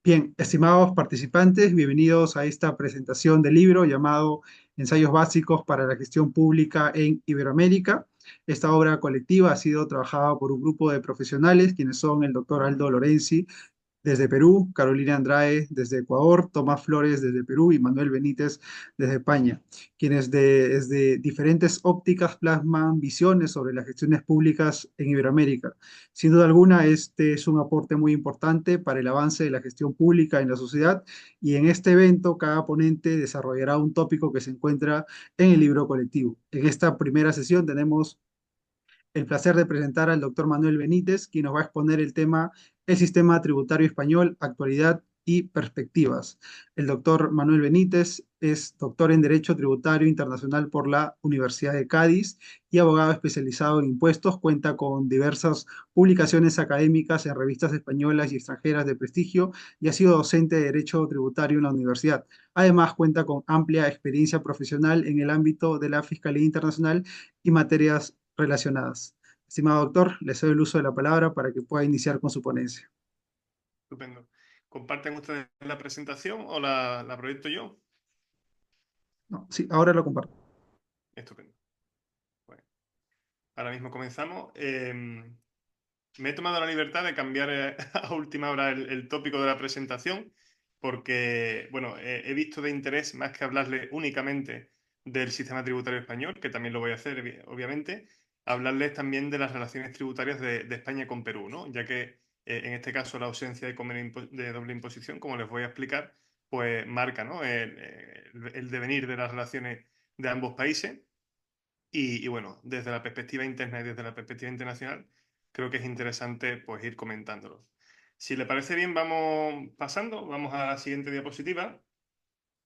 Bien, estimados participantes, bienvenidos a esta presentación del libro llamado Ensayos Básicos para la Gestión Pública en Iberoamérica. Esta obra colectiva ha sido trabajada por un grupo de profesionales, quienes son el doctor Aldo Lorenzi, desde Perú, Carolina Andrade desde Ecuador, Tomás Flores desde Perú y Manuel Benítez desde España, quienes desde diferentes ópticas plasman visiones sobre las gestiones públicas en Iberoamérica. Sin duda alguna, este es un aporte muy importante para el avance de la gestión pública en la sociedad y en este evento cada ponente desarrollará un tópico que se encuentra en el libro colectivo. En esta primera sesión tenemos el placer de presentar al doctor Manuel Benítez, quien nos va a exponer el tema El sistema tributario español, actualidad y perspectivas. El doctor Manuel Benítez es doctor en Derecho Tributario Internacional por la Universidad de Cádiz y abogado especializado en impuestos. Cuenta con diversas publicaciones académicas en revistas españolas y extranjeras de prestigio y ha sido docente de Derecho Tributario en la universidad. Además, cuenta con amplia experiencia profesional en el ámbito de la Fiscalía Internacional y materias relacionadas. Estimado doctor, le cedo el uso de la palabra para que pueda iniciar con su ponencia. Estupendo. ¿Comparten ustedes la presentación o la proyecto yo? No, sí, ahora lo comparto. Estupendo. Bueno, ahora mismo comenzamos. Me he tomado la libertad de cambiar a última hora el tópico de la presentación porque, bueno, he visto de interés más que hablarle únicamente del sistema tributario español, que también lo voy a hacer, obviamente, hablarles también de las relaciones tributarias de España con Perú, ¿no? Ya que en este caso la ausencia de convenio de doble imposición, como les voy a explicar, pues marca, ¿no? El devenir de las relaciones de ambos países. Y bueno, desde la perspectiva interna y desde la perspectiva internacional, creo que es interesante pues ir comentándolo. Si le parece bien, vamos pasando, vamos a la siguiente diapositiva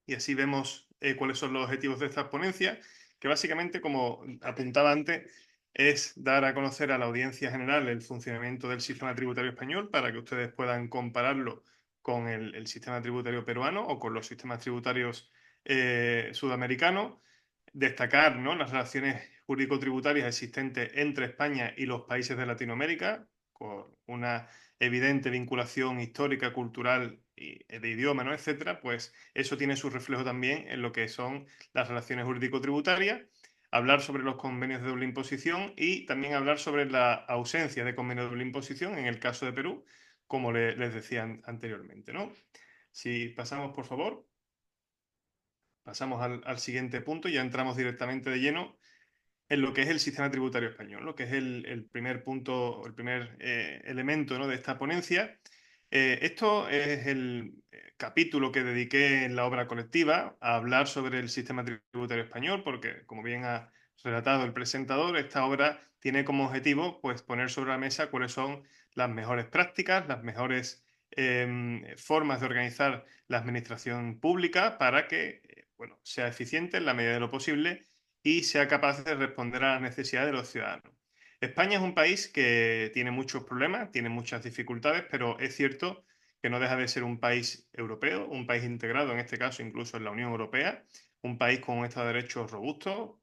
y así vemos cuáles son los objetivos de esta ponencia, que básicamente, como apuntaba antes, es dar a conocer a la audiencia general el funcionamiento del sistema tributario español para que ustedes puedan compararlo con el sistema tributario peruano o con los sistemas tributarios sudamericanos, destacar, ¿no?, las relaciones jurídico-tributarias existentes entre España y los países de Latinoamérica, con una evidente vinculación histórica, cultural y de idioma, ¿no?, etcétera, pues eso tiene su reflejo también en lo que son las relaciones jurídico-tributarias, hablar sobre los convenios de doble imposición y también hablar sobre la ausencia de convenios de doble imposición en el caso de Perú, como les decía anteriormente, ¿no? Si pasamos, por favor. Pasamos al siguiente punto y ya entramos directamente de lleno en lo que es el sistema tributario español, lo que es el primer punto, el primer elemento, ¿no?, de esta ponencia. Esto es el capítulo que dediqué en la obra colectiva a hablar sobre el sistema tributario español, porque, como bien ha relatado el presentador, esta obra tiene como objetivo pues, poner sobre la mesa cuáles son las mejores prácticas, las mejores formas de organizar la administración pública para que bueno, sea eficiente en la medida de lo posible y sea capaz de responder a las necesidades de los ciudadanos. España es un país que tiene muchos problemas, tiene muchas dificultades, pero es cierto que no deja de ser un país europeo, un país integrado, en este caso incluso en la Unión Europea, un país con un Estado de Derecho robusto,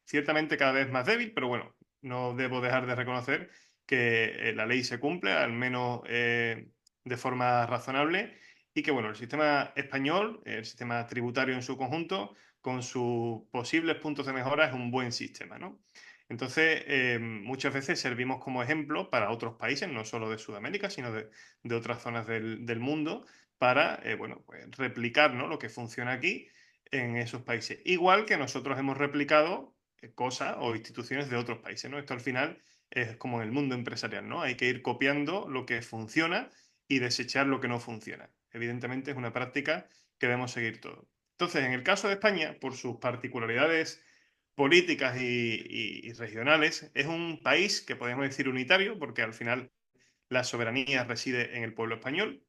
ciertamente cada vez más débil, pero bueno, no debo dejar de reconocer que la ley se cumple, al menos de forma razonable, y que bueno, el sistema español, el sistema tributario en su conjunto, con sus posibles puntos de mejora, es un buen sistema, ¿no? Entonces, muchas veces servimos como ejemplo para otros países, no solo de Sudamérica, sino de otras zonas del mundo, para bueno, pues replicar, ¿no?, lo que funciona aquí en esos países. Igual que nosotros hemos replicado cosas o instituciones de otros países, ¿no? Esto al final es como en el mundo empresarial, ¿no? Hay que ir copiando lo que funciona y desechar lo que no funciona. Evidentemente es una práctica que debemos seguir todos. Entonces, en el caso de España, por sus particularidades políticas y regionales, es un país que podemos decir unitario, porque al final la soberanía reside en el pueblo español,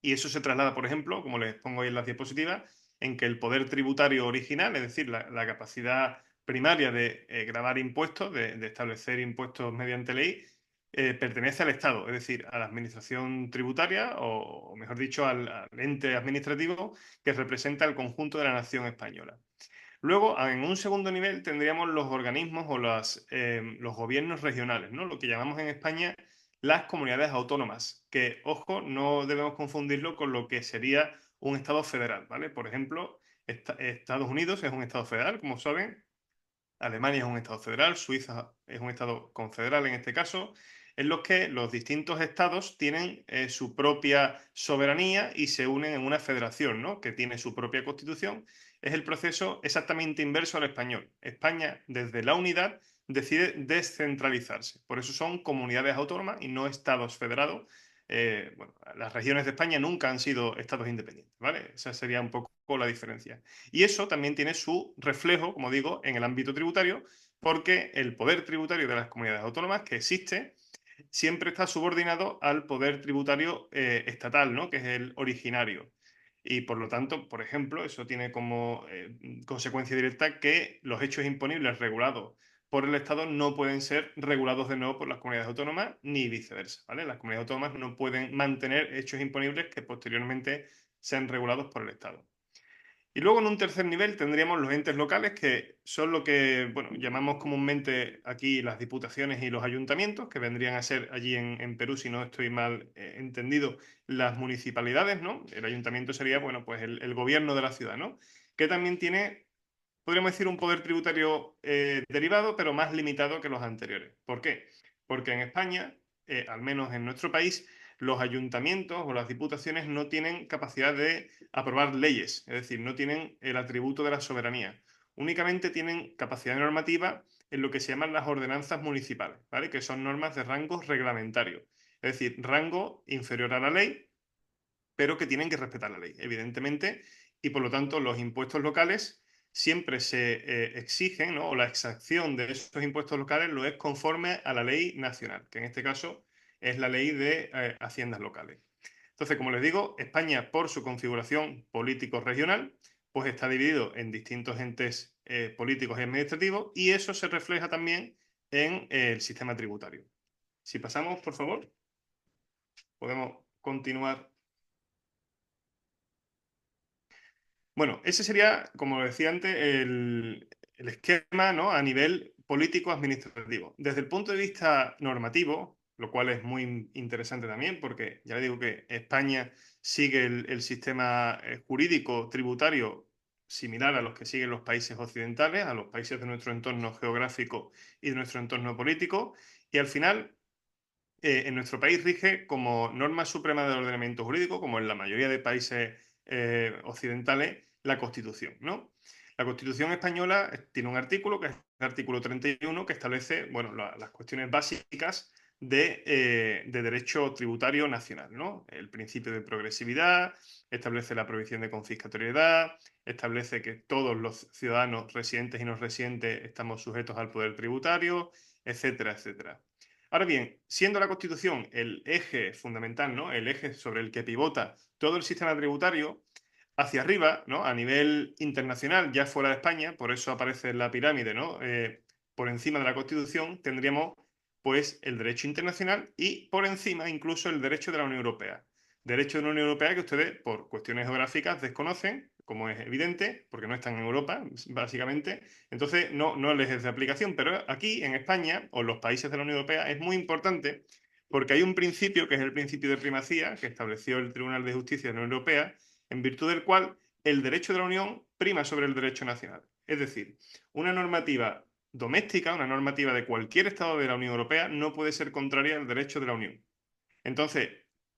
y eso se traslada, por ejemplo, como les pongo ahí en las diapositivas, en que el poder tributario original, es decir, la capacidad primaria de gravar impuestos, de establecer impuestos mediante ley, pertenece al Estado, es decir, a la administración tributaria o mejor dicho, al ente administrativo que representa el conjunto de la nación española. Luego, en un segundo nivel, tendríamos los organismos o los gobiernos regionales, ¿no?, lo que llamamos en España las comunidades autónomas, que, ojo, no debemos confundirlo con lo que sería un Estado federal, ¿vale? Por ejemplo, Estados Unidos es un Estado federal, como saben. Alemania es un estado federal, Suiza es un estado confederal en este caso, en los que los distintos estados tienen su propia soberanía y se unen en una federación, ¿no? Que tiene su propia constitución. Es el proceso exactamente inverso al español. España, desde la unidad, decide descentralizarse. Por eso son comunidades autónomas y no estados federados. Bueno, las regiones de España nunca han sido estados independientes, ¿vale? Esa sería un poco la diferencia. Y eso también tiene su reflejo, como digo, en el ámbito tributario, porque el poder tributario de las comunidades autónomas que existe siempre está subordinado al poder tributario estatal, ¿no? Que es el originario. Y por lo tanto, por ejemplo, eso tiene como consecuencia directa que los hechos imponibles regulados por el Estado no pueden ser regulados de nuevo por las comunidades autónomas ni viceversa, ¿vale? Las comunidades autónomas no pueden mantener hechos imponibles que posteriormente sean regulados por el Estado. Y luego en un tercer nivel tendríamos los entes locales, que son lo que bueno, llamamos comúnmente aquí las diputaciones y los ayuntamientos, que vendrían a ser allí en Perú, si no estoy mal entendido, las municipalidades, ¿no? El ayuntamiento sería, bueno, pues el gobierno de la ciudad, ¿no? Que también tiene, podríamos decir, un poder tributario derivado, pero más limitado que los anteriores. ¿Por qué? Porque en España, al menos en nuestro país, los ayuntamientos o las diputaciones no tienen capacidad de aprobar leyes, es decir, no tienen el atributo de la soberanía. Únicamente tienen capacidad normativa en lo que se llaman las ordenanzas municipales, ¿vale? Que son normas de rango reglamentario, es decir, rango inferior a la ley, pero que tienen que respetar la ley, evidentemente, y por lo tanto los impuestos locales siempre se exigen, ¿no? O la exacción de esos impuestos locales lo es conforme a la ley nacional, que en este caso es la ley de haciendas locales. Entonces, como les digo, España, por su configuración político-regional, pues está dividido en distintos entes políticos y administrativos, y eso se refleja también en el sistema tributario. Si pasamos, por favor, podemos continuar. Bueno, ese sería, como decía antes, el esquema, ¿no? A nivel político-administrativo. Desde el punto de vista normativo, lo cual es muy interesante también, porque ya le digo que España sigue el sistema jurídico tributario similar a los que siguen los países occidentales, a los países de nuestro entorno geográfico y de nuestro entorno político, y al final en nuestro país rige como norma suprema del ordenamiento jurídico, como en la mayoría de países occidentales, la Constitución, ¿no? La Constitución española tiene un artículo, que es el artículo 31, que establece, bueno, las cuestiones básicas de derecho tributario nacional, ¿no? El principio de progresividad, establece la prohibición de confiscatoriedad, establece que todos los ciudadanos residentes y no residentes estamos sujetos al poder tributario, etcétera, etcétera. Ahora bien, siendo la Constitución el eje fundamental, ¿no? El eje sobre el que pivota todo el sistema tributario, hacia arriba, ¿no? A nivel internacional, ya fuera de España, por eso aparece en la pirámide, ¿no? Por encima de la Constitución tendríamos pues el derecho internacional y por encima incluso el derecho de la Unión Europea. Derecho de la Unión Europea que ustedes por cuestiones geográficas desconocen, como es evidente, porque no están en Europa, básicamente, entonces no les es de aplicación, pero aquí en España o en los países de la Unión Europea es muy importante porque hay un principio que es el principio de primacía que estableció el Tribunal de Justicia de la Unión Europea, en virtud del cual el derecho de la Unión prima sobre el derecho nacional. Es decir, una normativa doméstica, una normativa de cualquier Estado de la Unión Europea, no puede ser contraria al derecho de la Unión. Entonces,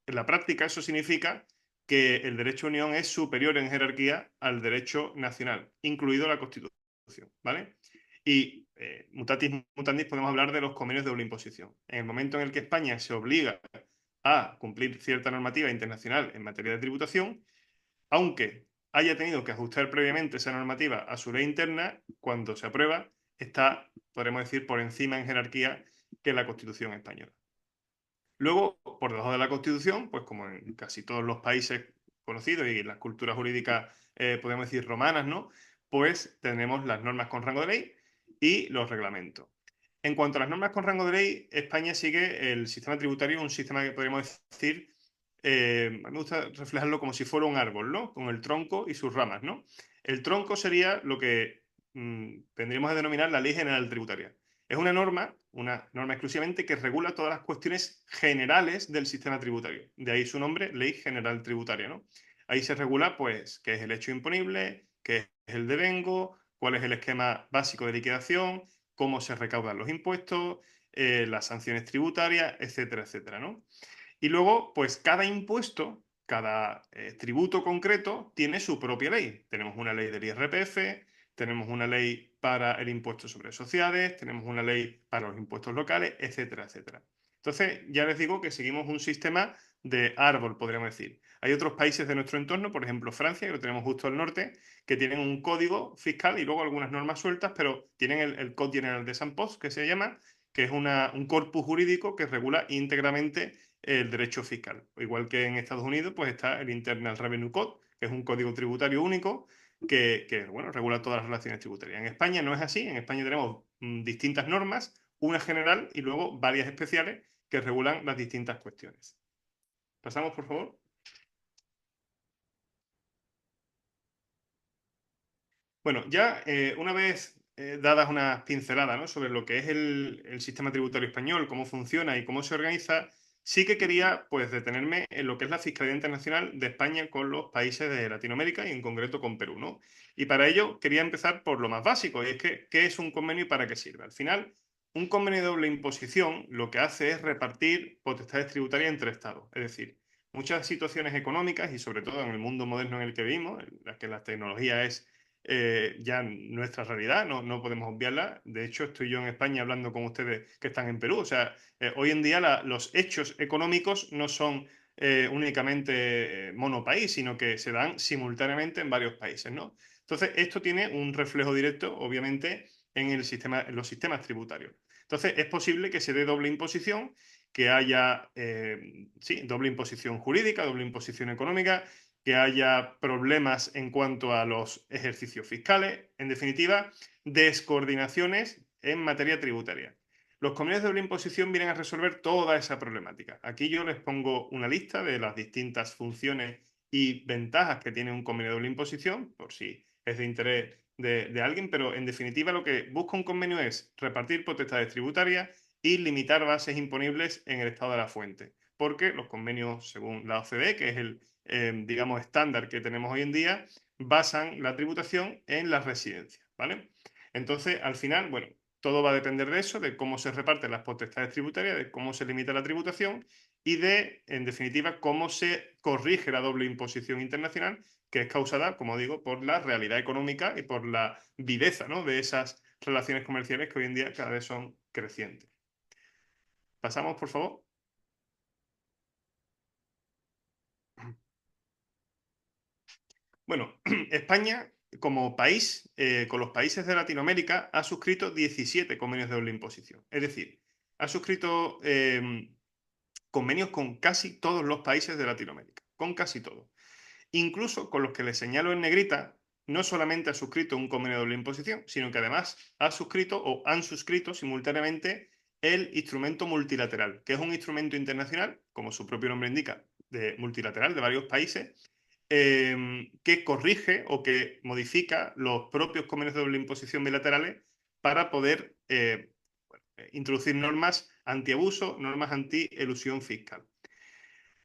en la práctica eso significa que el derecho de Unión es superior en jerarquía al derecho nacional, incluido la Constitución, ¿vale? Y mutatis mutandis podemos hablar de los convenios de doble imposición. En el momento en el que España se obliga a cumplir cierta normativa internacional en materia de tributación, aunque haya tenido que ajustar previamente esa normativa a su ley interna, cuando se aprueba, está, podremos decir, por encima en jerarquía que la Constitución española. Luego, por debajo de la Constitución, pues como en casi todos los países conocidos y en las culturas jurídicas, podemos decir, romanas, ¿no? Pues tenemos las normas con rango de ley y los reglamentos. En cuanto a las normas con rango de ley, España sigue el sistema tributario, un sistema que podríamos decir, a mí me gusta reflejarlo como si fuera un árbol, ¿no? Con el tronco y sus ramas, ¿no? El tronco sería lo que tendríamos a denominar la Ley General Tributaria. Es una norma exclusivamente que regula todas las cuestiones generales del sistema tributario. De ahí su nombre, Ley General Tributaria, ¿no? Ahí se regula, pues, qué es el hecho imponible, qué es el devengo, cuál es el esquema básico de liquidación, cómo se recaudan los impuestos, las sanciones tributarias, etcétera, etcétera, ¿no? Y luego, pues cada impuesto, cada tributo concreto tiene su propia ley. Tenemos una ley del IRPF, tenemos una ley para el impuesto sobre sociedades, tenemos una ley para los impuestos locales, etcétera, etcétera. Entonces, ya les digo que seguimos un sistema de árbol, podríamos decir. Hay otros países de nuestro entorno, por ejemplo Francia, que lo tenemos justo al norte, que tienen un código fiscal y luego algunas normas sueltas, pero tienen el Code General de Saint-Post, que se llama, que es un corpus jurídico que regula íntegramente el derecho fiscal. Igual que en Estados Unidos, pues está el Internal Revenue Code, que es un código tributario único bueno, regula todas las relaciones tributarias. En España no es así. En España tenemos distintas normas, una general y luego varias especiales que regulan las distintas cuestiones. Pasamos, por favor. Bueno, ya una vez dadas unas pinceladas, ¿no?, sobre lo que es el sistema tributario español, cómo funciona y cómo se organiza, sí que quería pues detenerme en lo que es la Fiscalía Internacional de España con los países de Latinoamérica y en concreto con Perú, ¿no? Y para ello quería empezar por lo más básico, y es que ¿qué es un convenio y para qué sirve? Al final, un convenio de doble imposición lo que hace es repartir potestades tributarias entre estados. Es decir, muchas situaciones económicas y sobre todo en el mundo moderno en el que vivimos, en la que la tecnología es ya nuestra realidad, no podemos obviarla. De hecho, estoy yo en España hablando con ustedes que están en Perú. O sea, hoy en día los hechos económicos no son únicamente monopaís, sino que se dan simultáneamente en varios países, ¿no? Entonces, esto tiene un reflejo directo, obviamente, en los sistemas tributarios. Entonces, es posible que se dé doble imposición, que haya, sí, doble imposición jurídica, doble imposición económica, que haya problemas en cuanto a los ejercicios fiscales, en definitiva, descoordinaciones en materia tributaria. Los convenios de doble imposición vienen a resolver toda esa problemática. Aquí yo les pongo una lista de las distintas funciones y ventajas que tiene un convenio de doble imposición, por si es de interés de alguien, pero en definitiva lo que busca un convenio es repartir potestades tributarias y limitar bases imponibles en el estado de la fuente, porque los convenios, según la OCDE, que es el digamos, estándar que tenemos hoy en día, basan la tributación en las residencias, ¿vale? Entonces, al final, bueno, todo va a depender de eso, de cómo se reparten las potestades tributarias, de cómo se limita la tributación y de, en definitiva, cómo se corrige la doble imposición internacional, que es causada, como digo, por la realidad económica y por la viveza, ¿no?, de esas relaciones comerciales que hoy en día cada vez son crecientes. Pasamos, por favor. Bueno, España, como país, con los países de Latinoamérica, ha suscrito 17 convenios de doble imposición. Es decir, ha suscrito convenios con casi todos los países de Latinoamérica, con casi todos. Incluso con los que les señalo en negrita, no solamente ha suscrito un convenio de doble imposición, sino que además ha suscrito o han suscrito simultáneamente el instrumento multilateral, que es un instrumento internacional, como su propio nombre indica, de multilateral de varios países, que corrige o que modifica los propios convenios de doble imposición bilaterales para poder introducir normas antiabuso, normas anti-elusión fiscal.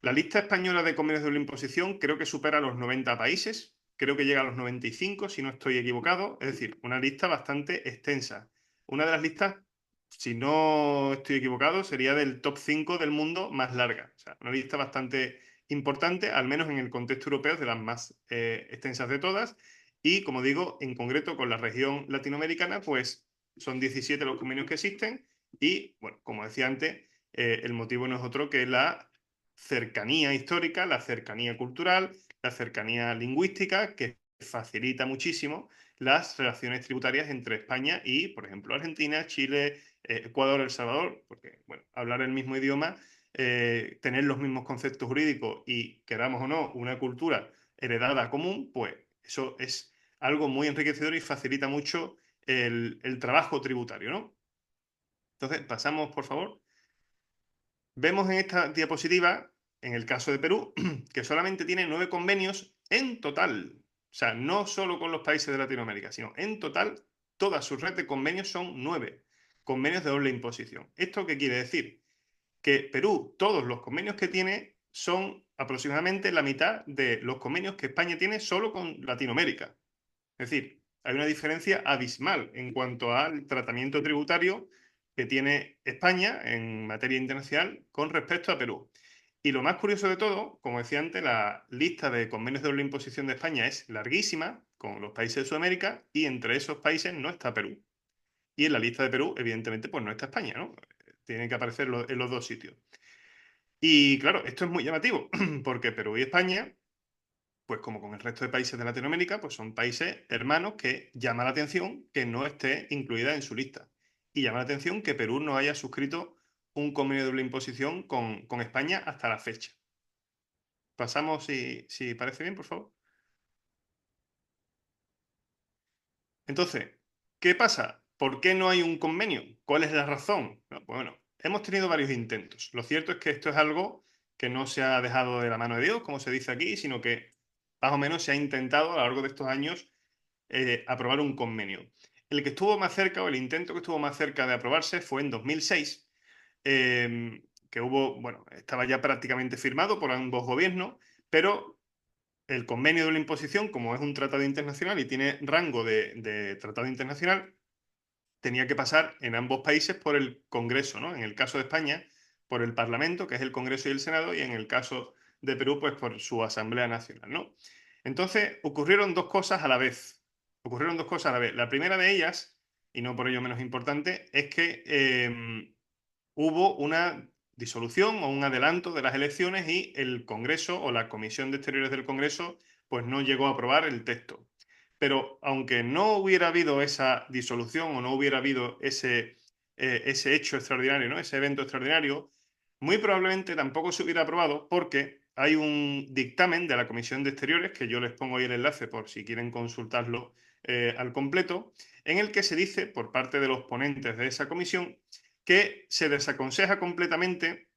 La lista española de convenios de doble imposición creo que supera los 90 países, creo que llega a los 95, si no estoy equivocado, es decir, una lista bastante extensa. Una de las listas, si no estoy equivocado, sería del top 5 del mundo más larga. O sea, una lista bastante importante, al menos en el contexto europeo, es de las más extensas de todas. Y, como digo, en concreto con la región latinoamericana, pues son 17 los convenios que existen. Y, bueno, como decía antes, el motivo no es otro que la cercanía histórica, la cercanía cultural, la cercanía lingüística, que facilita muchísimo las relaciones tributarias entre España y, por ejemplo, Argentina, Chile, Ecuador, El Salvador, porque, bueno, hablar el mismo idioma, tener los mismos conceptos jurídicos y, queramos o no, una cultura heredada común, pues eso es algo muy enriquecedor y facilita mucho el trabajo tributario, ¿no? Entonces, pasamos, por favor. Vemos en esta diapositiva, en el caso de Perú, que solamente tiene 9 convenios en total. O sea, no solo con los países de Latinoamérica, sino en total, toda su red de convenios son 9. convenios de doble imposición. ¿Esto qué quiere decir? Que Perú, todos los convenios que tiene son aproximadamente la mitad de los convenios que España tiene solo con Latinoamérica. Es decir, hay una diferencia abismal en cuanto al tratamiento tributario que tiene España en materia internacional con respecto a Perú. Y lo más curioso de todo, como decía antes, la lista de convenios de doble imposición de España es larguísima con los países de Sudamérica y entre esos países no está Perú. Y en la lista de Perú, evidentemente, pues no está España, ¿no? Tiene que aparecer en los dos sitios. Y claro, esto es muy llamativo, porque Perú y España, pues como con el resto de países de Latinoamérica, pues son países hermanos que llama la atención que no esté incluida en su lista. Y llama la atención que Perú no haya suscrito un convenio de doble imposición con España hasta la fecha. Pasamos, si parece bien, por favor. Entonces, ¿qué pasa? ¿Por qué no hay un convenio? ¿Cuál es la razón? No, pues bueno, hemos tenido varios intentos. Lo cierto es que esto es algo que no se ha dejado de la mano de Dios, como se dice aquí, sino que más o menos se ha intentado a lo largo de estos años aprobar un convenio. El que estuvo más cerca, o el intento que estuvo más cerca de aprobarse fue en 2006, que hubo, bueno, estaba ya prácticamente firmado por ambos gobiernos, pero el convenio de la imposición, como es un tratado internacional y tiene rango de tratado internacional, tenía que pasar en ambos países por el Congreso, ¿no? En el caso de España, por el Parlamento, que es el Congreso y el Senado, y en el caso de Perú, pues por su Asamblea Nacional, ¿no? Entonces, ocurrieron dos cosas a la vez. Ocurrieron dos cosas a la vez. La primera de ellas, y no por ello menos importante, es que hubo una disolución o un adelanto de las elecciones y el Congreso o la Comisión de Exteriores del Congreso pues no llegó a aprobar el texto. Pero aunque no hubiera habido esa disolución o no hubiera habido ese hecho extraordinario, ¿no? Ese evento extraordinario, muy probablemente tampoco se hubiera aprobado porque hay un dictamen de la Comisión de Exteriores, que yo les pongo ahí el enlace por si quieren consultarlo al completo, en el que se dice por parte de los ponentes de esa comisión que se desaconseja completamente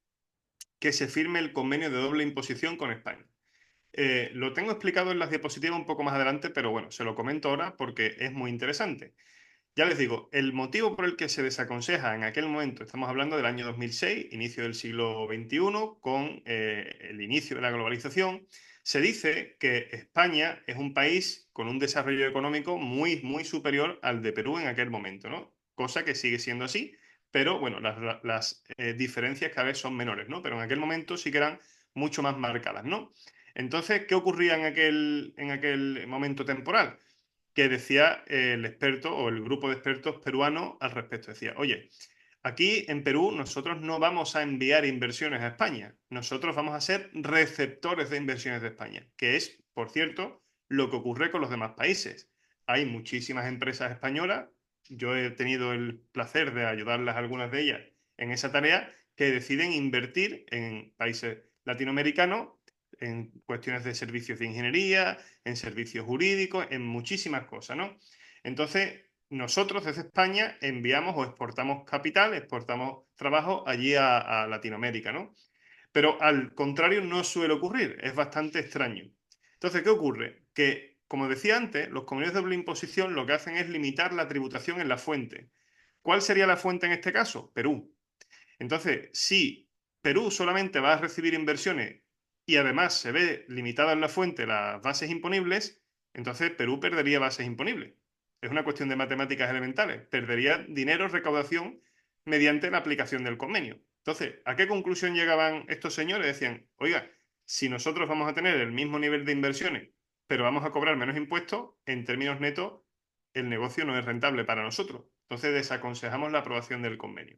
que se firme el convenio de doble imposición con España. Lo tengo explicado en las diapositivas un poco más adelante, pero bueno, se lo comento ahora porque es muy interesante. Ya les digo, el motivo por el que se desaconseja en aquel momento, estamos hablando del año 2006, inicio del siglo XXI, con el inicio de la globalización, se dice que España es un país con un desarrollo económico muy, muy superior al de Perú en aquel momento, ¿no? Cosa que sigue siendo así, pero bueno, las diferencias cada vez son menores, ¿no? Pero en aquel momento sí que eran mucho más marcadas, ¿no? Entonces, ¿qué ocurría en aquel momento temporal? Que decía el experto o el grupo de expertos peruanos al respecto. Decía, oye, aquí en Perú nosotros no vamos a enviar inversiones a España, nosotros vamos a ser receptores de inversiones de España, que es, por cierto, lo que ocurre con los demás países. Hay muchísimas empresas españolas, yo he tenido el placer de ayudarlas a algunas de ellas en esa tarea, que deciden invertir en países latinoamericanos en cuestiones de servicios de ingeniería, en servicios jurídicos, en muchísimas cosas, ¿no? Entonces, nosotros desde España enviamos o exportamos capital, exportamos trabajo allí a Latinoamérica, ¿no? Pero al contrario no suele ocurrir, es bastante extraño. Entonces, ¿qué ocurre? Que, como decía antes, los convenios de doble imposición lo que hacen es limitar la tributación en la fuente. ¿Cuál sería la fuente en este caso? Perú. Entonces, si Perú solamente va a recibir inversiones y además se ve limitada en la fuente las bases imponibles, entonces Perú perdería bases imponibles. Es una cuestión de matemáticas elementales. Perdería dinero, recaudación, mediante la aplicación del convenio. Entonces, ¿a qué conclusión llegaban estos señores? Decían, oiga, si nosotros vamos a tener el mismo nivel de inversiones, pero vamos a cobrar menos impuestos, en términos netos, el negocio no es rentable para nosotros. Entonces, desaconsejamos la aprobación del convenio.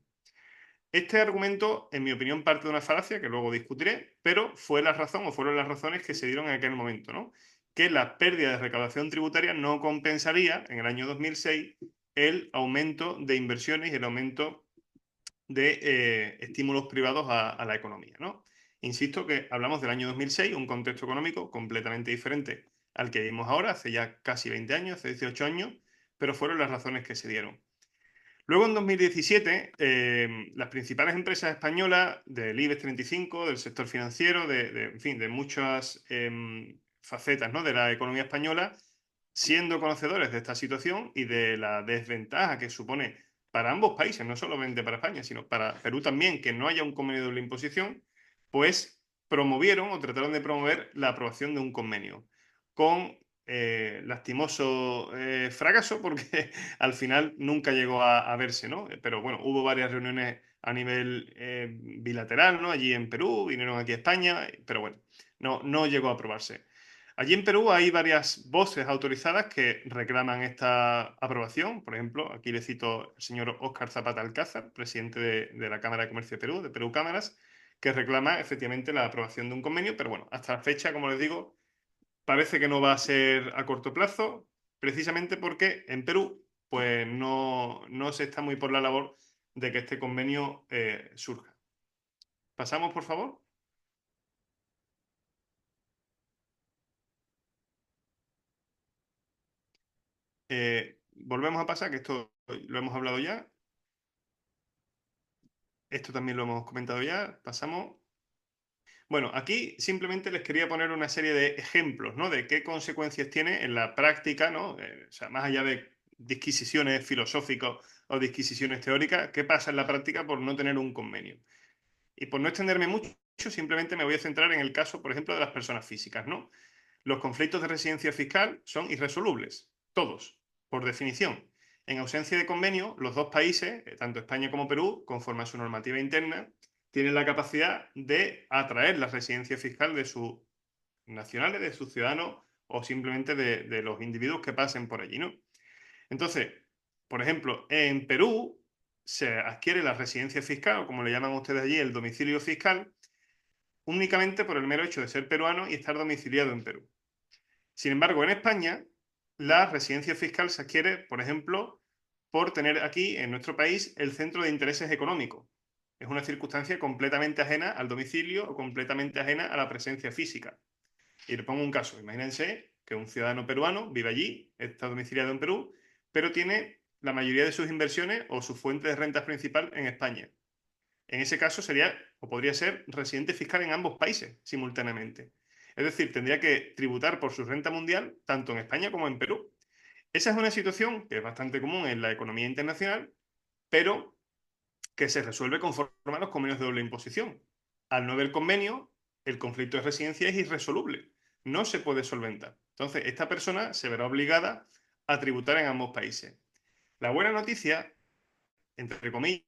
Este argumento, en mi opinión, parte de una falacia que luego discutiré, pero fue la razón o fueron las razones que se dieron en aquel momento, ¿no? Que la pérdida de recaudación tributaria no compensaría en el año 2006 el aumento de inversiones y el aumento de estímulos privados a la economía, ¿no? Insisto que hablamos del año 2006, un contexto económico completamente diferente al que vimos ahora, hace ya casi 20 años, hace 18 años, pero fueron las razones que se dieron. Luego, en 2017, las principales empresas españolas del IBEX 35, del sector financiero, en fin, de muchas facetas, ¿no?, de la economía española, siendo conocedores de esta situación y de la desventaja que supone para ambos países, no solamente para España, sino para Perú también, que no haya un convenio de doble imposición, pues promovieron o trataron de promover la aprobación de un convenio con lastimoso fracaso porque al final nunca llegó a verse, ¿no? Pero bueno, hubo varias reuniones a nivel bilateral, ¿no? Allí en Perú, vinieron aquí a España, pero bueno, no llegó a aprobarse. Allí en Perú hay varias voces autorizadas que reclaman esta aprobación. Por ejemplo, aquí le cito al señor Óscar Zapata Alcázar, presidente de la Cámara de Comercio de Perú, de Perú Cámaras, que reclama efectivamente la aprobación de un convenio, pero bueno, hasta la fecha, como les digo, parece que no va a ser a corto plazo, precisamente porque en Perú pues no se está muy por la labor de que este convenio surja. Pasamos, por favor. Volvemos a pasar, que esto lo hemos hablado ya. Esto también lo hemos comentado ya. Pasamos. Bueno, aquí simplemente les quería poner una serie de ejemplos, ¿no? De qué consecuencias tiene en la práctica, ¿no? O sea, más allá de disquisiciones filosóficas o disquisiciones teóricas, ¿qué pasa en la práctica por no tener un convenio? Y por no extenderme mucho, simplemente me voy a centrar en el caso, por ejemplo, de las personas físicas, ¿no? Los conflictos de residencia fiscal son irresolubles, todos, por definición. En ausencia de convenio, los dos países, tanto España como Perú, conforme a su normativa interna, tienen la capacidad de atraer la residencia fiscal de sus nacionales, de sus ciudadanos o simplemente de los individuos que pasen por allí, ¿no? Entonces, por ejemplo, en Perú se adquiere la residencia fiscal, o como le llaman ustedes allí, el domicilio fiscal, únicamente por el mero hecho de ser peruano y estar domiciliado en Perú. Sin embargo, en España, la residencia fiscal se adquiere, por ejemplo, por tener aquí, en nuestro país, el centro de intereses económicos. Es una circunstancia completamente ajena al domicilio o completamente ajena a la presencia física. Y le pongo un caso. Imagínense que un ciudadano peruano vive allí, está domiciliado en Perú, pero tiene la mayoría de sus inversiones o su fuente de rentas principal en España. En ese caso sería o podría ser residente fiscal en ambos países simultáneamente. Es decir, tendría que tributar por su renta mundial tanto en España como en Perú. Esa es una situación que es bastante común en la economía internacional, pero que se resuelve conforme a los convenios de doble imposición. Al no haber convenio, el conflicto de residencia es irresoluble, no se puede solventar. Entonces, esta persona se verá obligada a tributar en ambos países. La buena noticia, entre comillas,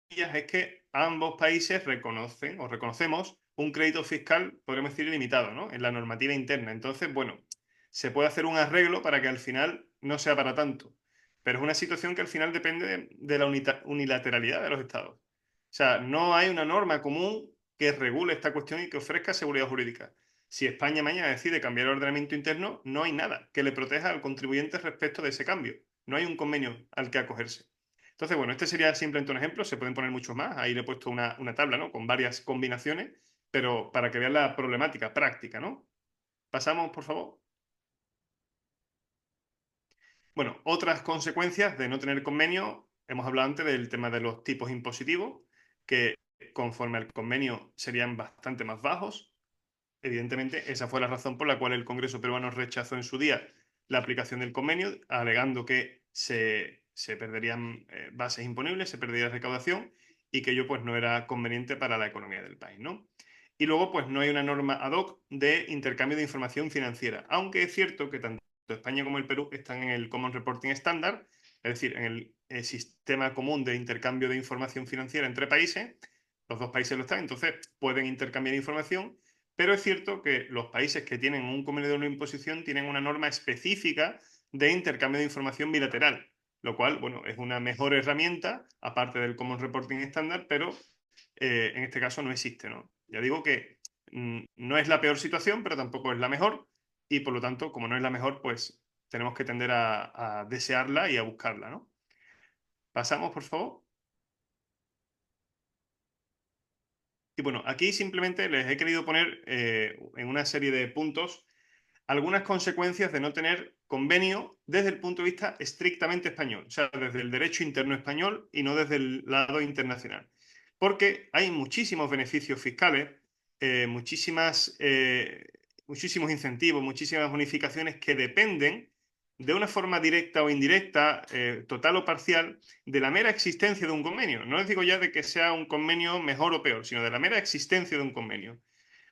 es que ambos países reconocen o reconocemos un crédito fiscal, podríamos decir, ilimitado, ¿no? En la normativa interna. Entonces, bueno, se puede hacer un arreglo para que al final no sea para tanto. Pero es una situación que al final depende de la unilateralidad de los estados. O sea, no hay una norma común que regule esta cuestión y que ofrezca seguridad jurídica. Si España mañana decide cambiar el ordenamiento interno, no hay nada que le proteja al contribuyente respecto de ese cambio. No hay un convenio al que acogerse. Entonces, bueno, este sería simplemente un ejemplo, se pueden poner muchos más, ahí le he puesto una tabla, ¿no? Con varias combinaciones, pero para que vean la problemática práctica, ¿no? Pasamos, por favor. Bueno, otras consecuencias de no tener convenio, hemos hablado antes del tema de los tipos impositivos, que conforme al convenio serían bastante más bajos. Evidentemente, esa fue la razón por la cual el Congreso peruano rechazó en su día la aplicación del convenio, alegando que se perderían bases imponibles, se perdería recaudación y que ello pues no era conveniente para la economía del país, ¿no? Y luego pues no hay una norma ad hoc de intercambio de información financiera, aunque es cierto que tanto España como el Perú están en el Common Reporting Standard, es decir, en el sistema común de intercambio de información financiera entre países, los dos países lo están, entonces pueden intercambiar información, pero es cierto que los países que tienen un convenio de no imposición tienen una norma específica de intercambio de información bilateral, lo cual, bueno, es una mejor herramienta, aparte del Common Reporting Standard, pero en este caso no existe, ¿no? Ya digo que no es la peor situación, pero tampoco es la mejor, y por lo tanto, como no es la mejor, pues tenemos que tender a desearla y a buscarla, ¿no? Pasamos, por favor. Y bueno, aquí simplemente les he querido poner en una serie de puntos algunas consecuencias de no tener convenio desde el punto de vista estrictamente español, o sea, desde el derecho interno español y no desde el lado internacional. Porque hay muchísimos beneficios fiscales, muchísimos incentivos, muchísimas bonificaciones que dependen de una forma directa o indirecta, total o parcial, de la mera existencia de un convenio. No les digo ya de que sea un convenio mejor o peor, sino de la mera existencia de un convenio.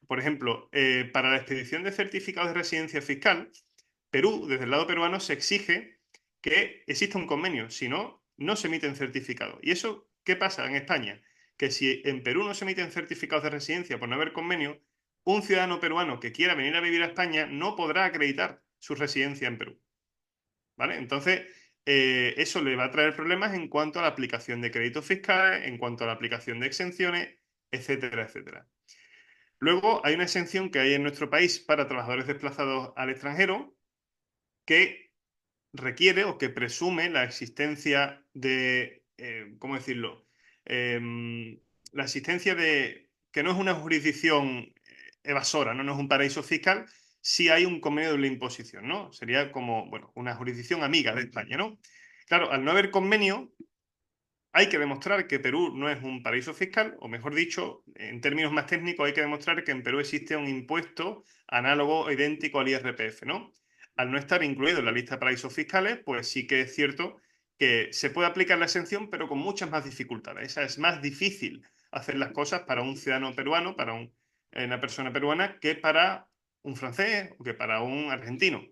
Por ejemplo, para la expedición de certificados de residencia fiscal, Perú, desde el lado peruano, se exige que exista un convenio, si no, no se emiten certificados. ¿Y eso qué pasa en España? Que si en Perú no se emiten certificados de residencia por no haber convenio, un ciudadano peruano que quiera venir a vivir a España no podrá acreditar su residencia en Perú. ¿Vale? Entonces, eso le va a traer problemas en cuanto a la aplicación de créditos fiscales, en cuanto a la aplicación de exenciones, etcétera, etcétera. Luego, hay una exención que hay en nuestro país para trabajadores desplazados al extranjero que requiere o que presume la existencia de, ¿cómo decirlo? La existencia de que no es una jurisdicción evasora, ¿no? No es un paraíso fiscal, si hay un convenio de la imposición, ¿no? Sería como, bueno, una jurisdicción amiga de España, ¿no? Claro, al no haber convenio, hay que demostrar que Perú no es un paraíso fiscal, o mejor dicho, en términos más técnicos, hay que demostrar que en Perú existe un impuesto análogo o idéntico al IRPF, ¿no? Al no estar incluido en la lista de paraísos fiscales, pues sí que es cierto que se puede aplicar la exención, pero con muchas más dificultades. Esa es más difícil hacer las cosas para un ciudadano peruano, para una persona peruana, que para un francés o que para un argentino,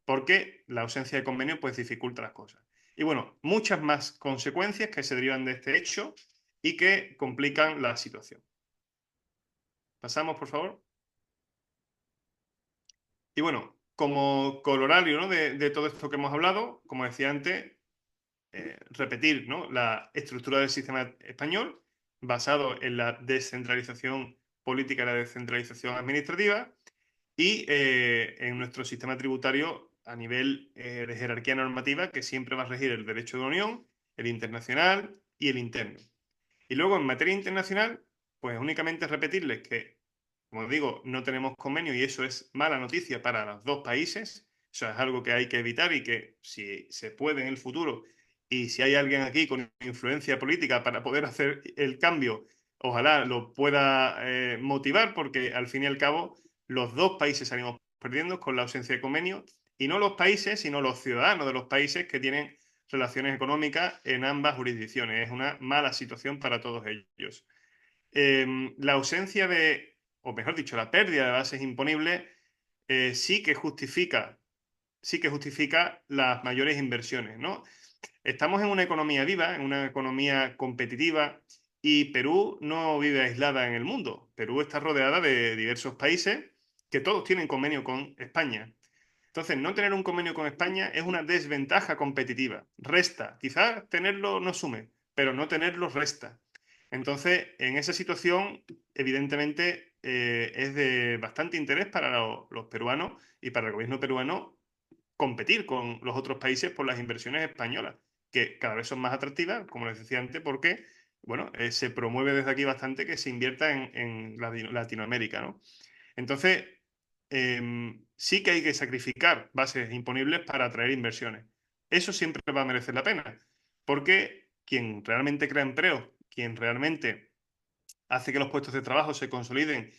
porque la ausencia de convenio pues dificulta las cosas. Y bueno, muchas más consecuencias que se derivan de este hecho y que complican la situación. Pasamos, por favor. Y bueno, como corolario, ¿no? de todo esto que hemos hablado, como decía antes, repetir, ¿no? La estructura del sistema español basado en la descentralización política y la descentralización administrativa y en nuestro sistema tributario a nivel de jerarquía normativa que siempre va a regir el derecho de la Unión, el internacional y el interno. Y luego en materia internacional, pues únicamente repetirles que, como digo, no tenemos convenio y eso es mala noticia para los dos países. Eso es algo que hay que evitar y que si se puede en el futuro y si hay alguien aquí con influencia política para poder hacer el cambio, ojalá lo pueda motivar porque al fin y al cabo los dos países salimos perdiendo con la ausencia de convenio y no los países, sino los ciudadanos de los países que tienen relaciones económicas en ambas jurisdicciones. Es una mala situación para todos ellos. La ausencia de, o mejor dicho, la pérdida de bases imponibles sí que justifica las mayores inversiones, ¿no? Estamos en una economía viva, en una economía competitiva y Perú no vive aislada en el mundo. Perú está rodeada de diversos países que todos tienen convenio con España. Entonces, no tener un convenio con España es una desventaja competitiva. Resta. Quizás tenerlo no sume, pero no tenerlo resta. Entonces, en esa situación, evidentemente, es de bastante interés para los peruanos y para el gobierno peruano competir con los otros países por las inversiones españolas, que cada vez son más atractivas, como les decía antes, porque bueno, se promueve desde aquí bastante que se invierta en Latinoamérica, ¿no? Entonces, sí que hay que sacrificar bases imponibles para atraer inversiones. Eso siempre va a merecer la pena, porque quien realmente crea empleo, quien realmente hace que los puestos de trabajo se consoliden,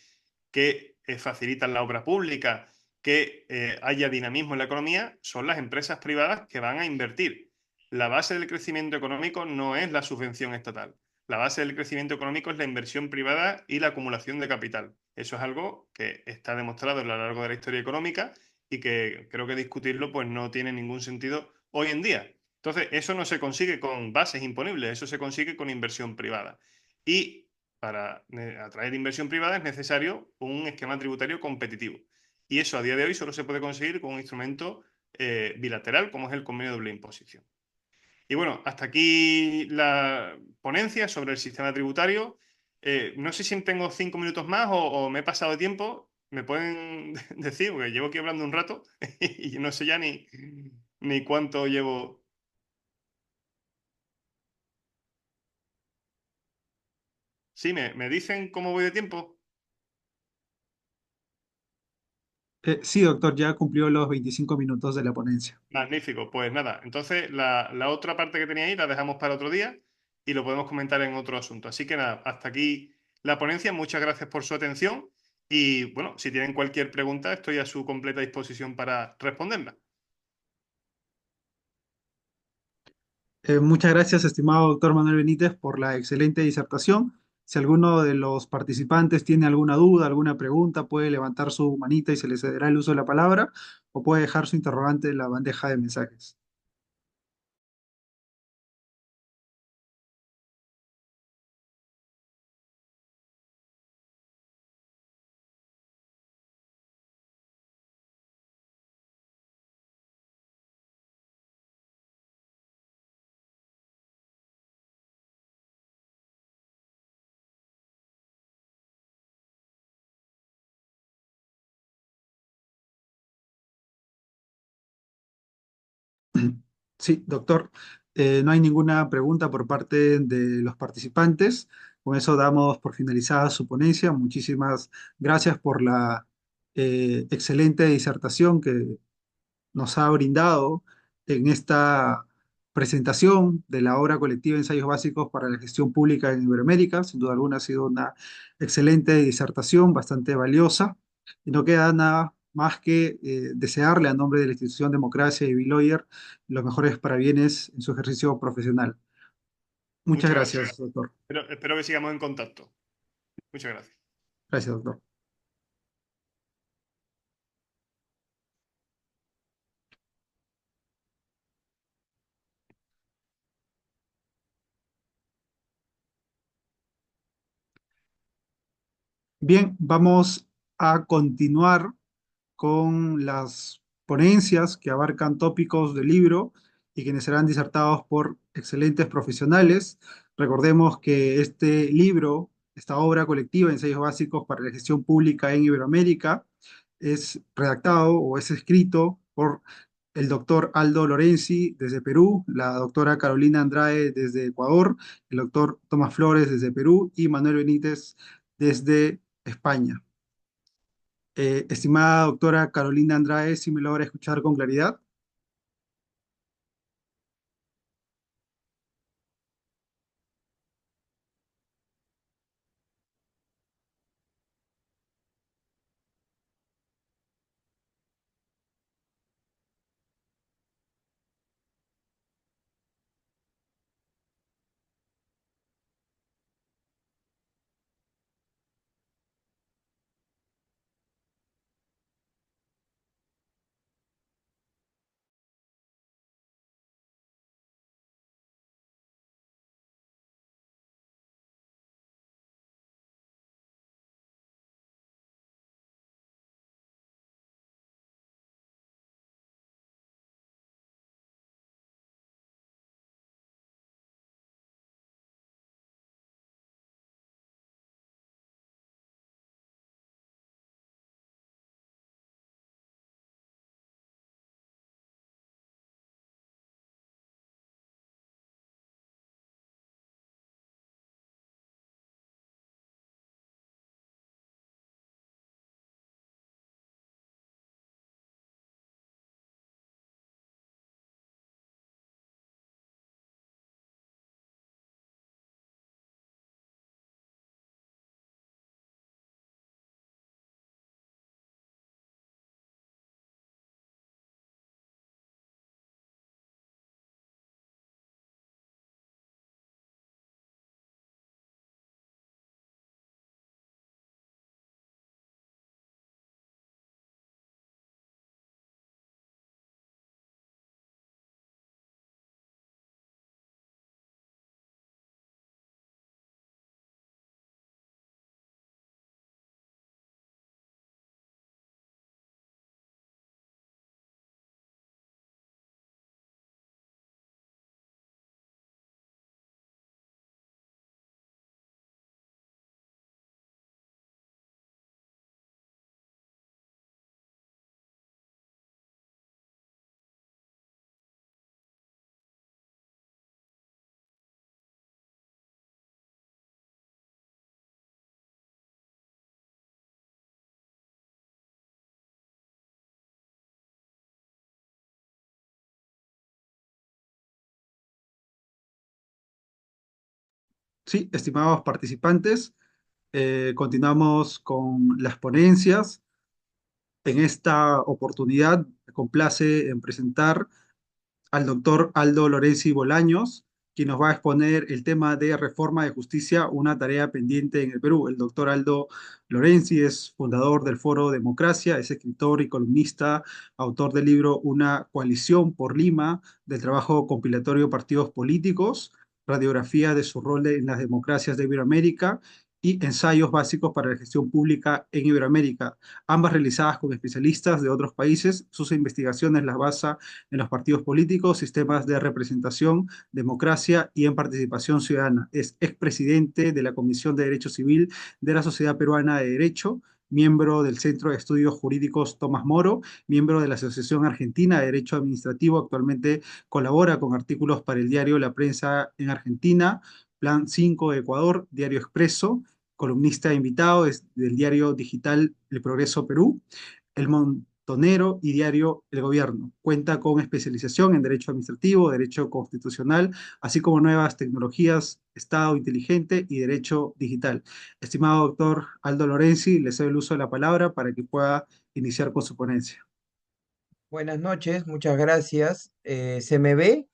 que facilitan la obra pública, que haya dinamismo en la economía, son las empresas privadas que van a invertir. La base del crecimiento económico no es la subvención estatal. La base del crecimiento económico es la inversión privada y la acumulación de capital. Eso es algo que está demostrado a lo largo de la historia económica y que creo que discutirlo pues no tiene ningún sentido hoy en día. Entonces, eso no se consigue con bases imponibles, eso se consigue con inversión privada. Y para atraer inversión privada es necesario un esquema tributario competitivo. Y eso a día de hoy solo se puede conseguir con un instrumento bilateral como es el convenio de doble imposición. Y bueno, hasta aquí la ponencia sobre el sistema tributario. No sé si tengo 5 minutos más o me he pasado de tiempo. Me pueden decir, porque llevo aquí hablando un rato y no sé ya ni cuánto llevo. Sí, me dicen cómo voy de tiempo. Sí, doctor, ya cumplió los 25 minutos de la ponencia. Magnífico, pues nada, entonces la otra parte que tenía ahí la dejamos para otro día y lo podemos comentar en otro asunto. Así que nada, hasta aquí la ponencia. Muchas gracias por su atención y bueno, si tienen cualquier pregunta, estoy a su completa disposición para responderla. Muchas gracias, estimado doctor Manuel Benítez, por la excelente disertación. Si alguno de los participantes tiene alguna duda, alguna pregunta, puede levantar su manita y se le cederá el uso de la palabra, o puede dejar su interrogante en la bandeja de mensajes. Sí, doctor, no hay ninguna pregunta por parte de los participantes. Con eso damos por finalizada su ponencia. Muchísimas gracias por la excelente disertación que nos ha brindado en esta presentación de la obra colectiva Ensayos Básicos para la Gestión Pública en Iberoamérica. Sin duda alguna ha sido una excelente disertación, bastante valiosa. Y no queda nada más que desearle a nombre de la institución Democracia y Biloyer los mejores parabienes en su ejercicio profesional. Muchas Muchas gracias. gracias, doctor. Espero que sigamos en contacto. Muchas gracias. Gracias, doctor. Bien, vamos a continuar con las ponencias que abarcan tópicos del libro y quienes serán disertados por excelentes profesionales. Recordemos que este libro, esta obra colectiva, Ensayos Básicos para la Gestión Pública en Iberoamérica, es redactado o es escrito por el doctor Aldo Lorenzi desde Perú, la doctora Carolina Andrade desde Ecuador, el doctor Tomás Flores desde Perú y Manuel Benítez desde España. Estimada doctora Carolina Andrade, si me logra escuchar con claridad. Sí, estimados participantes, continuamos con las ponencias. En esta oportunidad me complace en presentar al doctor Aldo Lorenzi Bolaños, quien nos va a exponer el tema de reforma de justicia, una tarea pendiente en el Perú. El doctor Aldo Lorenzi es fundador del Foro Democracia, es escritor y columnista, autor del libro Una coalición por Lima, del trabajo compilatorio Partidos Políticos, radiografía de su rol en las democracias de Iberoamérica y ensayos básicos para la gestión pública en Iberoamérica, ambas realizadas con especialistas de otros países. Sus investigaciones las basa en los partidos políticos, sistemas de representación, democracia y en participación ciudadana. Es expresidente de la Comisión de Derecho Civil de la Sociedad Peruana de Derecho, miembro del Centro de Estudios Jurídicos Tomás Moro, miembro de la Asociación Argentina de Derecho Administrativo. Actualmente colabora con artículos para el diario La Prensa en Argentina, Plan 5 de Ecuador, Diario Expreso, columnista invitado es del diario digital El Progreso Perú, El Montonero y diario El Gobierno. Cuenta con especialización en Derecho Administrativo, Derecho Constitucional, así como nuevas tecnologías, Estado inteligente y Derecho digital. Estimado doctor Aldo Lorenzi, le cedo el uso de la palabra para que pueda iniciar con su ponencia. Buenas noches, muchas gracias. ¿Se me ve?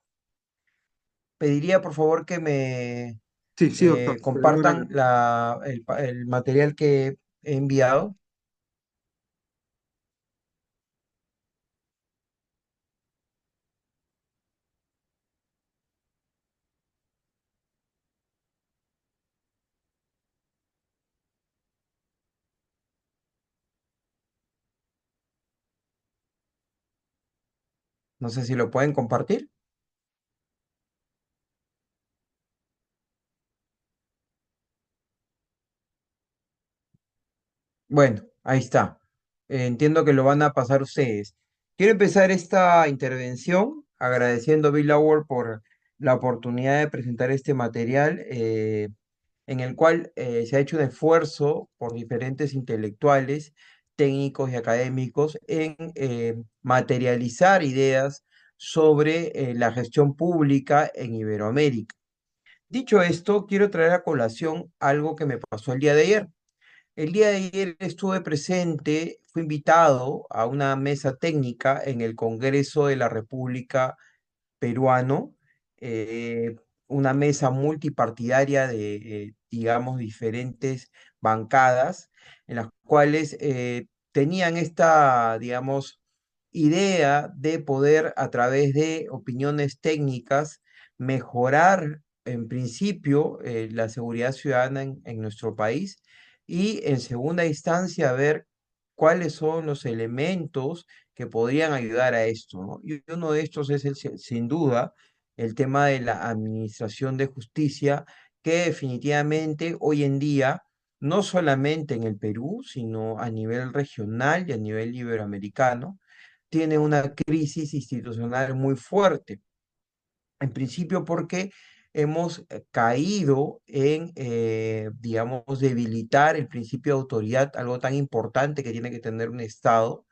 Pediría por favor que me Sí, sí, doctor, se le ve compartan claramente. el material que he enviado. No sé si lo pueden compartir. Bueno, ahí está. Entiendo que lo van a pasar ustedes. Quiero empezar esta intervención agradeciendo a Bill Lauer por la oportunidad de presentar este material. En el cual se ha hecho un esfuerzo por diferentes intelectuales, técnicos y académicos en materializar ideas sobre la gestión pública en Iberoamérica. Dicho esto, quiero traer a colación algo que me pasó el día de ayer. El día de ayer estuve presente, fui invitado a una mesa técnica en el Congreso de la República peruano, eh, una mesa multipartidaria de, digamos, diferentes bancadas, en las cuales tenían esta, digamos, idea de poder a través de opiniones técnicas mejorar en principio la seguridad ciudadana en nuestro país y en segunda instancia ver cuáles son los elementos que podrían ayudar a esto, ¿no? Y uno de estos es sin duda el tema de la administración de justicia, que definitivamente hoy en día, no solamente en el Perú, sino a nivel regional y a nivel iberoamericano, tiene una crisis institucional muy fuerte. En principio porque hemos caído en, digamos, debilitar el principio de autoridad, algo tan importante que tiene que tener un Estado,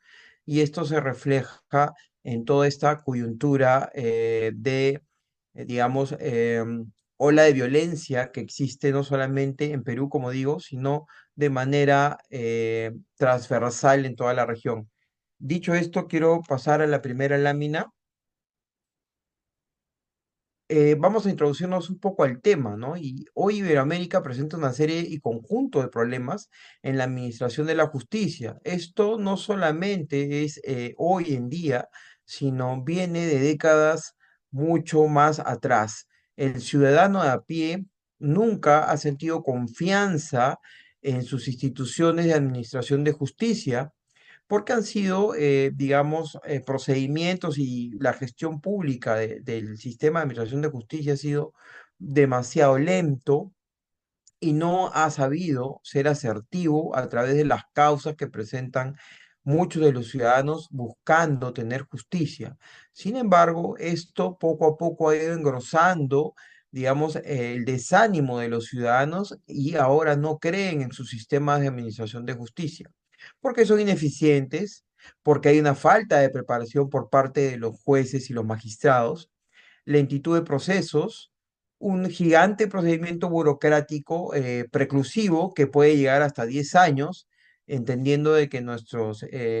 y esto se refleja en toda esta coyuntura de, digamos, ola de violencia que existe no solamente en Perú, como digo, sino de manera transversal en toda la región. Dicho esto, quiero pasar a la primera lámina. Vamos a introducirnos un poco al tema, ¿no? Y hoy Iberoamérica presenta una serie y conjunto de problemas en la administración de la justicia. Esto no solamente es hoy en día, sino viene de décadas mucho más atrás. El ciudadano de a pie nunca ha sentido confianza en sus instituciones de administración de justicia porque han sido, digamos, procedimientos y la gestión pública del sistema de administración de justicia ha sido demasiado lento y no ha sabido ser asertivo a través de las causas que presentan muchos de los ciudadanos buscando tener justicia. Sin embargo, esto poco a poco ha ido engrosando, digamos, el desánimo de los ciudadanos y ahora no creen en sus sistemas de administración de justicia, porque son ineficientes, porque hay una falta de preparación por parte de los jueces y los magistrados, lentitud de procesos, un gigante procedimiento burocrático preclusivo que puede llegar hasta 10 años, entendiendo de que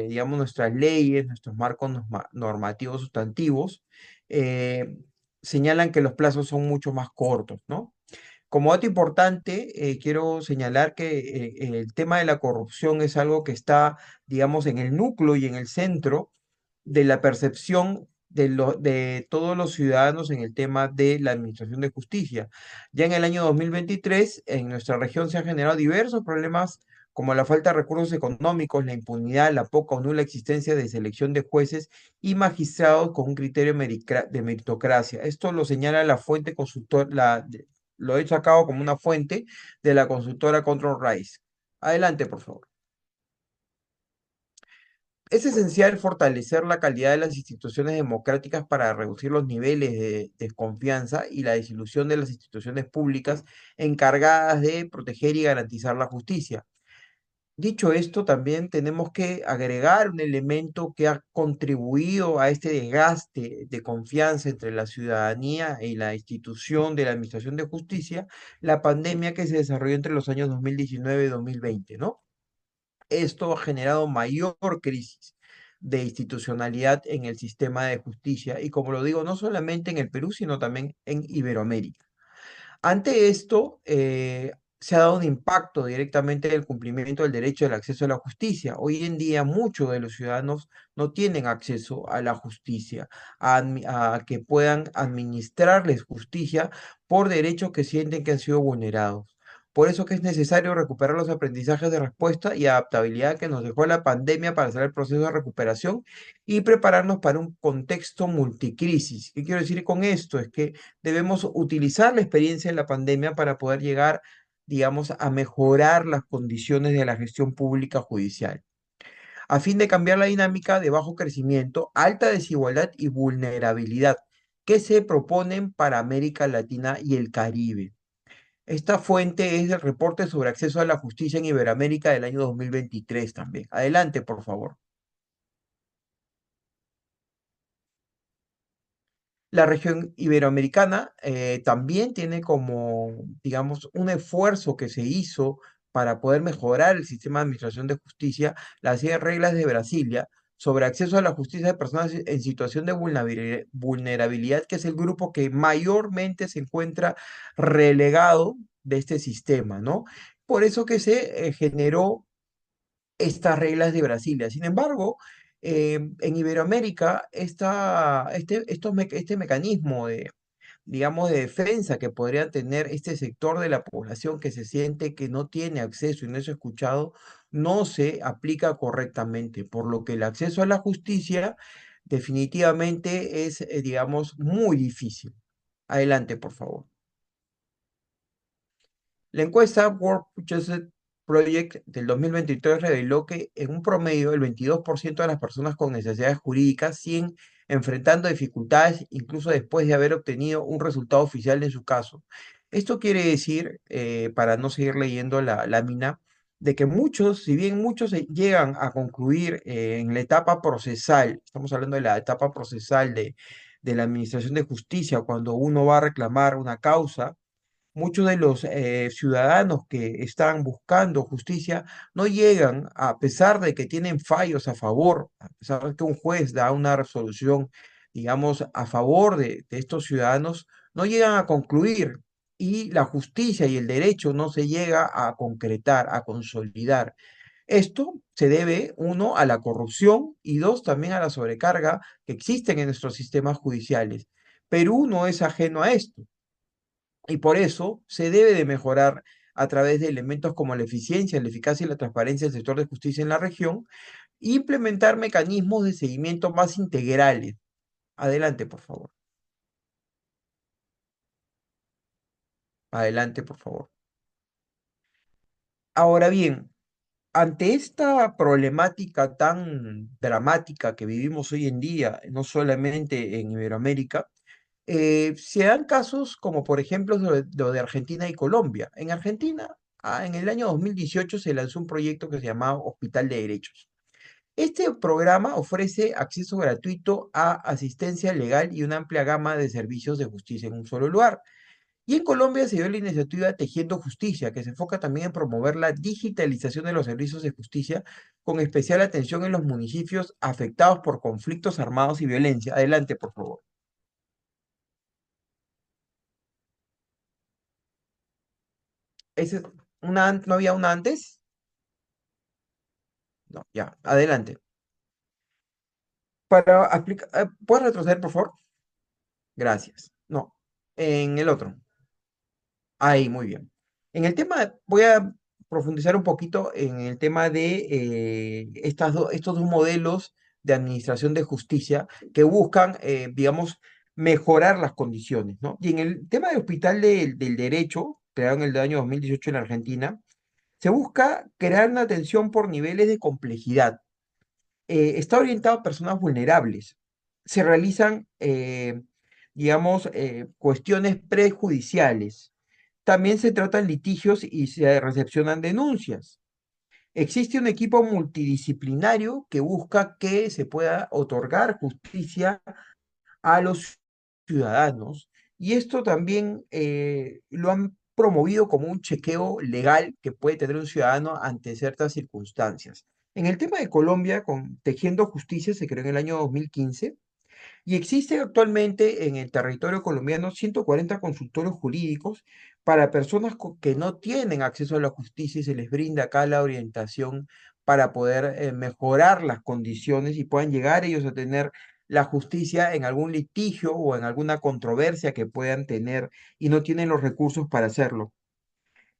digamos, nuestras leyes, nuestros marcos normativos sustantivos, eh, señalan que los plazos son mucho más cortos, ¿no? Como dato importante, quiero señalar que el tema de la corrupción es algo que está, digamos, en el núcleo y en el centro de la percepción de todos los ciudadanos en el tema de la administración de justicia. Ya en el año 2023, en nuestra región se han generado diversos problemas como la falta de recursos económicos, la impunidad, la poca o nula existencia de selección de jueces y magistrados con un criterio de meritocracia. Esto lo señala la fuente lo he sacado como una fuente de la consultora Control Rise. Adelante, por favor. Es esencial fortalecer la calidad de las instituciones democráticas para reducir los niveles de desconfianza y la desilusión de las instituciones públicas encargadas de proteger y garantizar la justicia. Dicho esto, también tenemos que agregar un elemento que ha contribuido a este desgaste de confianza entre la ciudadanía y la institución de la Administración de Justicia, la pandemia que se desarrolló entre los años 2019 y 2020, ¿no? Esto ha generado mayor crisis de institucionalidad en el sistema de justicia y, como lo digo, no solamente en el Perú, sino también en Iberoamérica. Ante esto, se ha dado un impacto directamente del cumplimiento del derecho al acceso a la justicia. Hoy en día muchos de los ciudadanos no tienen acceso a la justicia, a que puedan administrarles justicia por derechos que sienten que han sido vulnerados. Por eso que es necesario recuperar los aprendizajes de respuesta y adaptabilidad que nos dejó la pandemia para hacer el proceso de recuperación y prepararnos para un contexto multicrisis. ¿Qué quiero decir con esto? Es que debemos utilizar la experiencia de la pandemia para poder llegar, digamos, a mejorar las condiciones de la gestión pública judicial, a fin de cambiar la dinámica de bajo crecimiento, alta desigualdad y vulnerabilidad que se proponen para América Latina y el Caribe. Esta fuente es el reporte sobre acceso a la justicia en Iberoamérica del año 2023 también. Adelante, por favor. La región iberoamericana también tiene como, digamos, un esfuerzo que se hizo para poder mejorar el sistema de administración de justicia, las 10 reglas de Brasilia sobre acceso a la justicia de personas en situación de vulnerabilidad, que es el grupo que mayormente se encuentra relegado de este sistema, ¿no? Por eso que se generó estas reglas de Brasilia. Sin embargo, en Iberoamérica, este mecanismo de, digamos, de defensa que podría tener este sector de la población que se siente que no tiene acceso y no es escuchado, no se aplica correctamente, por lo que el acceso a la justicia definitivamente es, digamos, muy difícil. Adelante, por favor. La encuesta World Purchase Project del 2023 reveló que en un promedio el 22% de las personas con necesidades jurídicas siguen enfrentando dificultades incluso después de haber obtenido un resultado oficial en su caso. Esto quiere decir, para no seguir leyendo la lámina, de que muchos, si bien muchos llegan a concluir en la etapa procesal, estamos hablando de la etapa procesal de la Administración de Justicia, cuando uno va a reclamar una causa, muchos de los ciudadanos que están buscando justicia no llegan, a pesar de que tienen fallos a favor, a pesar de que un juez da una resolución, digamos, a favor de estos ciudadanos, no llegan a concluir y la justicia y el derecho no se llega a concretar, a consolidar. Esto se debe, uno, a la corrupción y dos, también a la sobrecarga que existen en nuestros sistemas judiciales. Perú no es ajeno a esto. Y por eso se debe de mejorar a través de elementos como la eficiencia, la eficacia y la transparencia del sector de justicia en la región, e implementar mecanismos de seguimiento más integrales. Adelante, por favor. Adelante, por favor. Ahora bien, ante esta problemática tan dramática que vivimos hoy en día, no solamente en Iberoamérica, se dan casos como por ejemplo lo de Argentina y Colombia. En Argentina, en el año 2018 se lanzó un proyecto que se llamaba Hospital de Derechos. Este programa ofrece acceso gratuito a asistencia legal y una amplia gama de servicios de justicia en un solo lugar. Y en Colombia se dio la iniciativa Tejiendo Justicia, que se enfoca también en promover la digitalización de los servicios de justicia, con especial atención en los municipios afectados por conflictos armados y violencia. Adelante, por favor. ¿Ese, ¿No había una antes? No, ya, adelante. Para aplicar, ¿puedes retroceder, por favor? Gracias. No, en el otro. Ahí, muy bien. En el tema, voy a profundizar un poquito en el tema de estos dos modelos de administración de justicia que buscan, digamos, mejorar las condiciones, ¿no? Y en el tema del Hospital del Derecho, creado en el año 2018 en Argentina, se busca crear una atención por niveles de complejidad. Está orientado a personas vulnerables. Se realizan, digamos, cuestiones prejudiciales. También se tratan litigios y se recepcionan denuncias. Existe un equipo multidisciplinario que busca que se pueda otorgar justicia a los ciudadanos, y esto también lo han promovido como un chequeo legal que puede tener un ciudadano ante ciertas circunstancias. En el tema de Colombia, con Tejiendo Justicia se creó en el año 2015 y existen actualmente en el territorio colombiano 140 consultorios jurídicos para personas que no tienen acceso a la justicia, y se les brinda acá la orientación para poder mejorar las condiciones y puedan llegar ellos a tener la justicia en algún litigio o en alguna controversia que puedan tener y no tienen los recursos para hacerlo.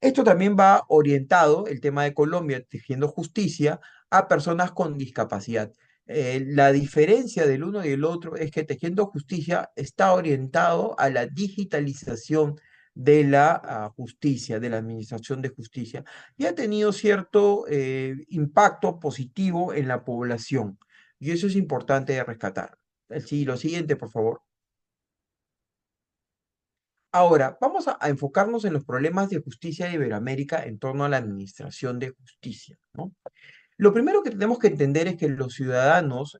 Esto también va orientado, el tema de Colombia, tejiendo justicia, a personas con discapacidad. La diferencia del uno y el otro es que Tejiendo Justicia está orientado a la digitalización de la justicia, de la administración de justicia, y ha tenido cierto impacto positivo en la población. Y eso es importante de rescatar. Sí, lo siguiente, por favor. Ahora, vamos a enfocarnos en los problemas de justicia de Iberoamérica en torno a la administración de justicia, ¿no? Lo primero que tenemos que entender es que los ciudadanos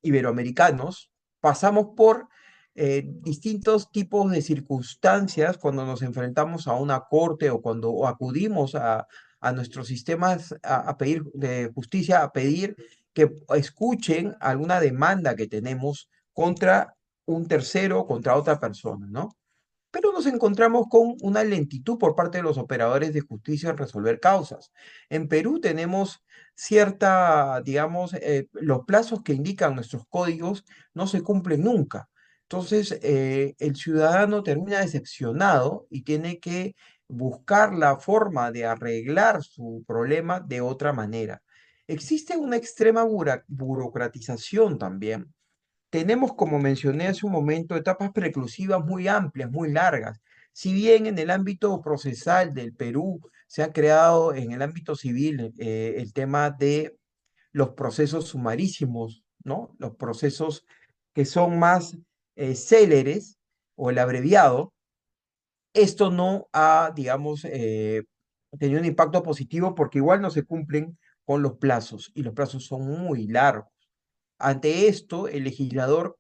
iberoamericanos pasamos por distintos tipos de circunstancias cuando nos enfrentamos a una corte o cuando acudimos a nuestros sistemas a pedir de justicia, a pedir que escuchen alguna demanda que tenemos contra un tercero, contra otra persona, ¿no? Pero nos encontramos con una lentitud por parte de los operadores de justicia en resolver causas. En Perú tenemos cierta, digamos, los plazos que indican nuestros códigos no se cumplen nunca. Entonces, el ciudadano termina decepcionado y tiene que buscar la forma de arreglar su problema de otra manera. Existe una extrema burocratización también. Tenemos, como mencioné hace un momento, etapas preclusivas muy amplias, muy largas. Si bien en el ámbito procesal del Perú se ha creado en el ámbito civil el tema de los procesos sumarísimos, ¿no? Los procesos que son más céleres o el abreviado, esto no ha, digamos, tenido un impacto positivo porque igual no se cumplen con los plazos y los plazos son muy largos. Ante esto, el legislador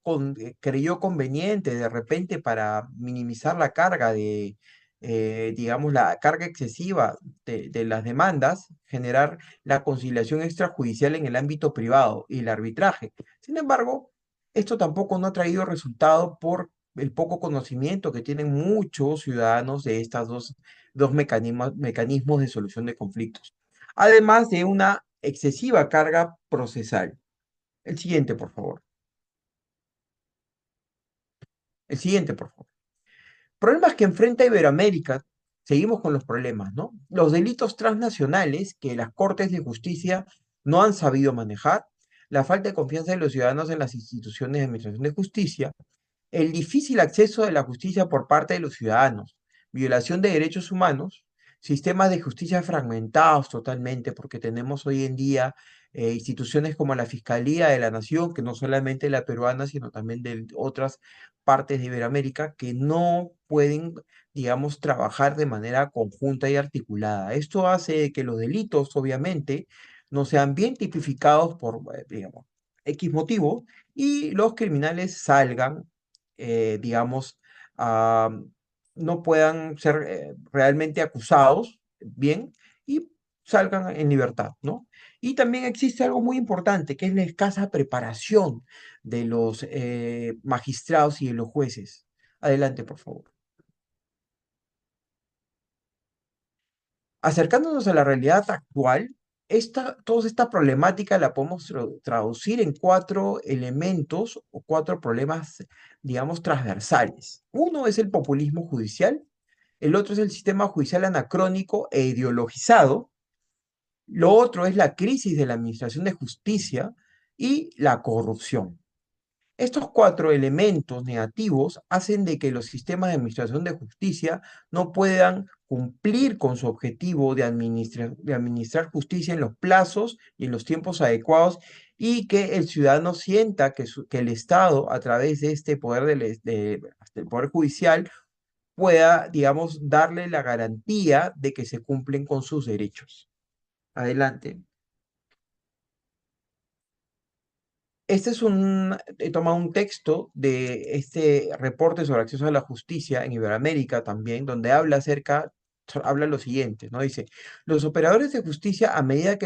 creyó conveniente de repente para minimizar la carga digamos, la carga excesiva de las demandas, generar la conciliación extrajudicial en el ámbito privado y el arbitraje. Sin embargo, esto tampoco no ha traído resultado por el poco conocimiento que tienen muchos ciudadanos de estas dos mecanismos de solución de conflictos, además de una excesiva carga procesal. El siguiente, por favor. El siguiente, por favor. Problemas que enfrenta Iberoamérica. Seguimos con los problemas, ¿no? Los delitos transnacionales que las Cortes de Justicia no han sabido manejar, la falta de confianza de los ciudadanos en las instituciones de administración de justicia, el difícil acceso a la justicia por parte de los ciudadanos, violación de derechos humanos, sistemas de justicia fragmentados totalmente, porque tenemos hoy en día instituciones como la Fiscalía de la Nación, que no solamente la peruana, sino también de otras partes de Iberoamérica, que no pueden, digamos, trabajar de manera conjunta y articulada. Esto hace que los delitos, obviamente, no sean bien tipificados por, digamos, X motivo, y los criminales salgan digamos, a no puedan ser realmente acusados, bien, y salgan en libertad, ¿no? Y también existe algo muy importante, que es la escasa preparación de los magistrados y de los jueces. Adelante, por favor. Acercándonos a la realidad actual, toda esta problemática la podemos traducir en cuatro elementos o cuatro problemas, digamos, transversales. Uno es el populismo judicial, el otro es el sistema judicial anacrónico e ideologizado, lo otro es la crisis de la administración de justicia y la corrupción. Estos cuatro elementos negativos hacen de que los sistemas de administración de justicia no puedan cumplir con su objetivo de administrar justicia en los plazos y en los tiempos adecuados y que el ciudadano sienta que el Estado, a través de este poder del poder judicial, pueda, digamos, darle la garantía de que se cumplen con sus derechos. Adelante. He tomado un texto de este reporte sobre acceso a la justicia en Iberoamérica también, donde habla lo siguiente, ¿no? Dice, los operadores de justicia, a medida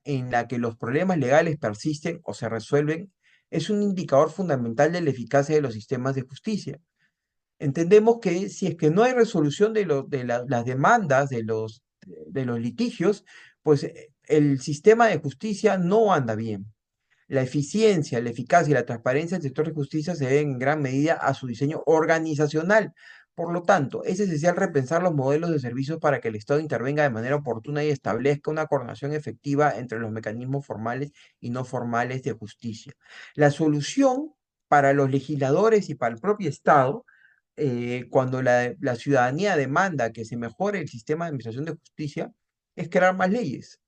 en la que los problemas legales persisten o se resuelven, es un indicador fundamental de la eficacia de los sistemas de justicia. Entendemos que si es que no hay resolución las demandas de los litigios, pues el sistema de justicia no anda bien. La eficiencia, la eficacia y la transparencia del sector de justicia se deben en gran medida a su diseño organizacional. Por lo tanto, es esencial repensar los modelos de servicios para que el Estado intervenga de manera oportuna y establezca una coordinación efectiva entre los mecanismos formales y no formales de justicia. La solución para los legisladores y para el propio Estado, cuando la ciudadanía demanda que se mejore el sistema de administración de justicia, es crear más leyes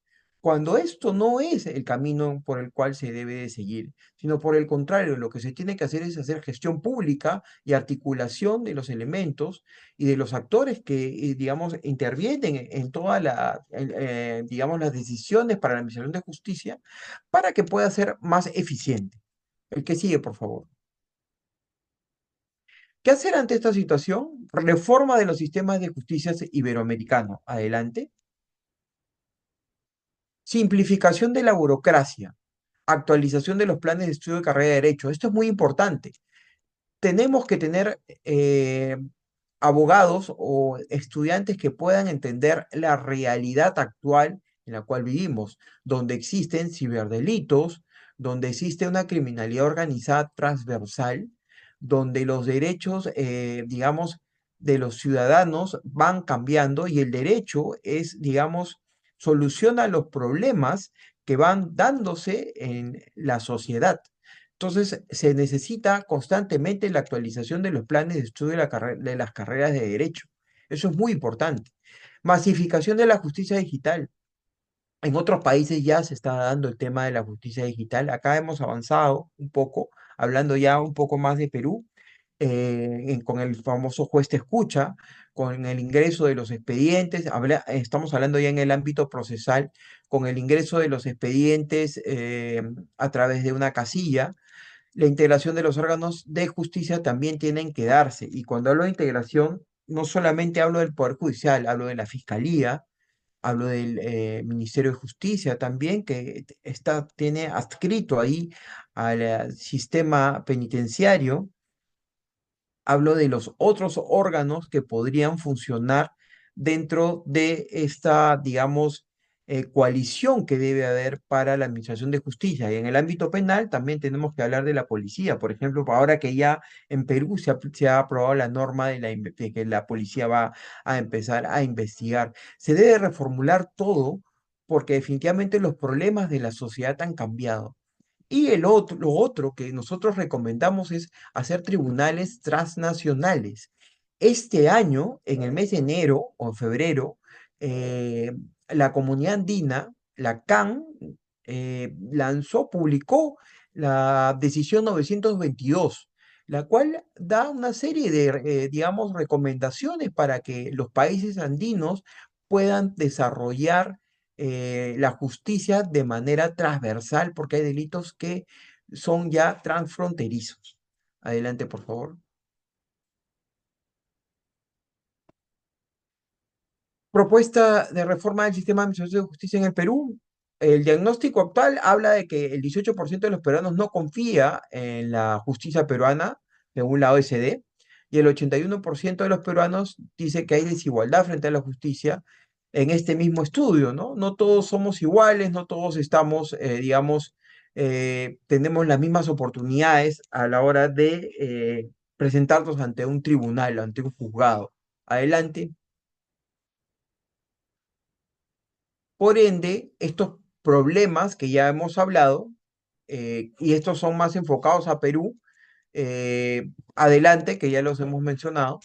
cuando esto no es el camino por el cual se debe de seguir, sino por el contrario, lo que se tiene que hacer es hacer gestión pública y articulación de los elementos y de los actores que, digamos, intervienen en todas digamos, las decisiones para la administración de justicia para que pueda ser más eficiente. El que sigue, por favor. ¿Qué hacer ante esta situación? Reforma de los sistemas de justicia iberoamericanos. Adelante. Simplificación de la burocracia, actualización de los planes de estudio de carrera de Derecho. Esto es muy importante. Tenemos que tener abogados o estudiantes que puedan entender la realidad actual en la cual vivimos, donde existen ciberdelitos, donde existe una criminalidad organizada transversal, donde los derechos, digamos, de los ciudadanos van cambiando y el derecho es, digamos, soluciona los problemas que van dándose en la sociedad. Entonces, se necesita constantemente la actualización de los planes de estudio de las carreras de derecho. Eso es muy importante. Masificación de la justicia digital. En otros países ya se está dando el tema de la justicia digital. Acá hemos avanzado un poco, hablando ya un poco más de Perú, con el famoso juez te escucha, con el ingreso de los expedientes. Estamos hablando ya en el ámbito procesal, con el ingreso de los expedientes a través de una casilla. La integración de los órganos de justicia también tienen que darse. Y cuando hablo de integración, no solamente hablo del Poder Judicial, hablo de la Fiscalía, hablo del Ministerio de Justicia también, que tiene adscrito ahí al sistema penitenciario. Hablo de los otros órganos que podrían funcionar dentro de esta, digamos, coalición que debe haber para la administración de justicia. Y en el ámbito penal también tenemos que hablar de la policía. Por ejemplo, ahora que ya en Perú se ha aprobado la norma de que la policía va a empezar a investigar. Se debe reformular todo porque definitivamente los problemas de la sociedad han cambiado. Y lo otro que nosotros recomendamos es hacer tribunales transnacionales. Este año, en el mes de enero o en febrero, eh, la comunidad andina, la CAN, publicó la decisión 922, la cual da una serie de, digamos, recomendaciones para que los países andinos puedan desarrollar la justicia de manera transversal, porque hay delitos que son ya transfronterizos. Adelante, por favor. Propuesta de reforma del sistema de administración de justicia en el Perú. El diagnóstico actual habla de que el 18% de los peruanos no confía en la justicia peruana, según la OECD, y el 81% de los peruanos dice que hay desigualdad frente a la justicia en este mismo estudio, ¿no? No todos somos iguales, no todos estamos, digamos, tenemos las mismas oportunidades a la hora de presentarnos ante un tribunal, ante un juzgado. Adelante. Por ende, estos problemas que ya hemos hablado, y estos son más enfocados a Perú, adelante, que ya los hemos mencionado,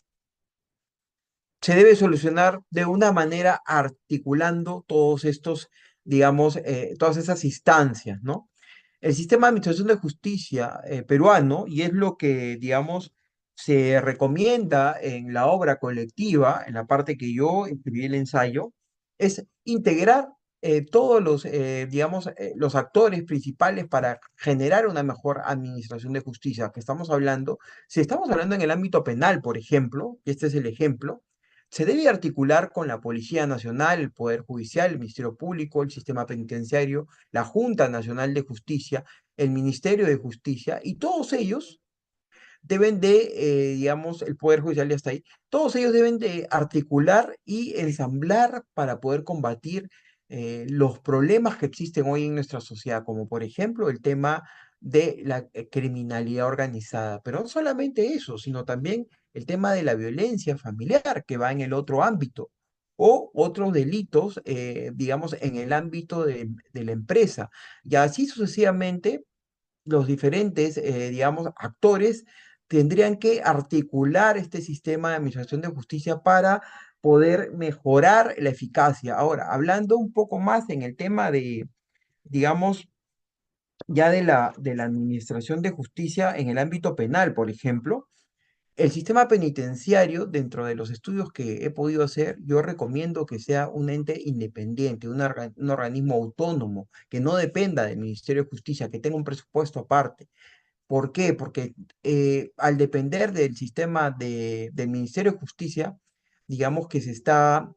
se debe solucionar de una manera articulando todos estos, digamos, todas esas instancias, ¿no? El sistema de administración de justicia peruano, y es lo que, digamos, se recomienda en la obra colectiva, en la parte que yo escribí el ensayo, es integrar todos los, digamos, los actores principales para generar una mejor administración de justicia que estamos hablando. Si estamos hablando en el ámbito penal, por ejemplo, y este es el ejemplo, se debe articular con la Policía Nacional, el Poder Judicial, el Ministerio Público, el sistema penitenciario, la Junta Nacional de Justicia, el Ministerio de Justicia, y todos ellos deben de, digamos, el Poder Judicial ya está ahí, todos ellos deben de articular y ensamblar para poder combatir los problemas que existen hoy en nuestra sociedad, como por ejemplo el tema de la criminalidad organizada, pero no solamente eso, sino también el tema de la violencia familiar que va en el otro ámbito, o otros delitos, digamos, en el ámbito de la empresa. Y así sucesivamente los diferentes, digamos, actores tendrían que articular este sistema de administración de justicia para poder mejorar la eficacia. Ahora, hablando un poco más en el tema de, digamos, ya de la administración de justicia en el ámbito penal, por ejemplo, el sistema penitenciario, dentro de los estudios que he podido hacer, yo recomiendo que sea un ente independiente, un organismo autónomo, que no dependa del Ministerio de Justicia, que tenga un presupuesto aparte. ¿Por qué? Porque al depender del sistema del Ministerio de Justicia, digamos que se está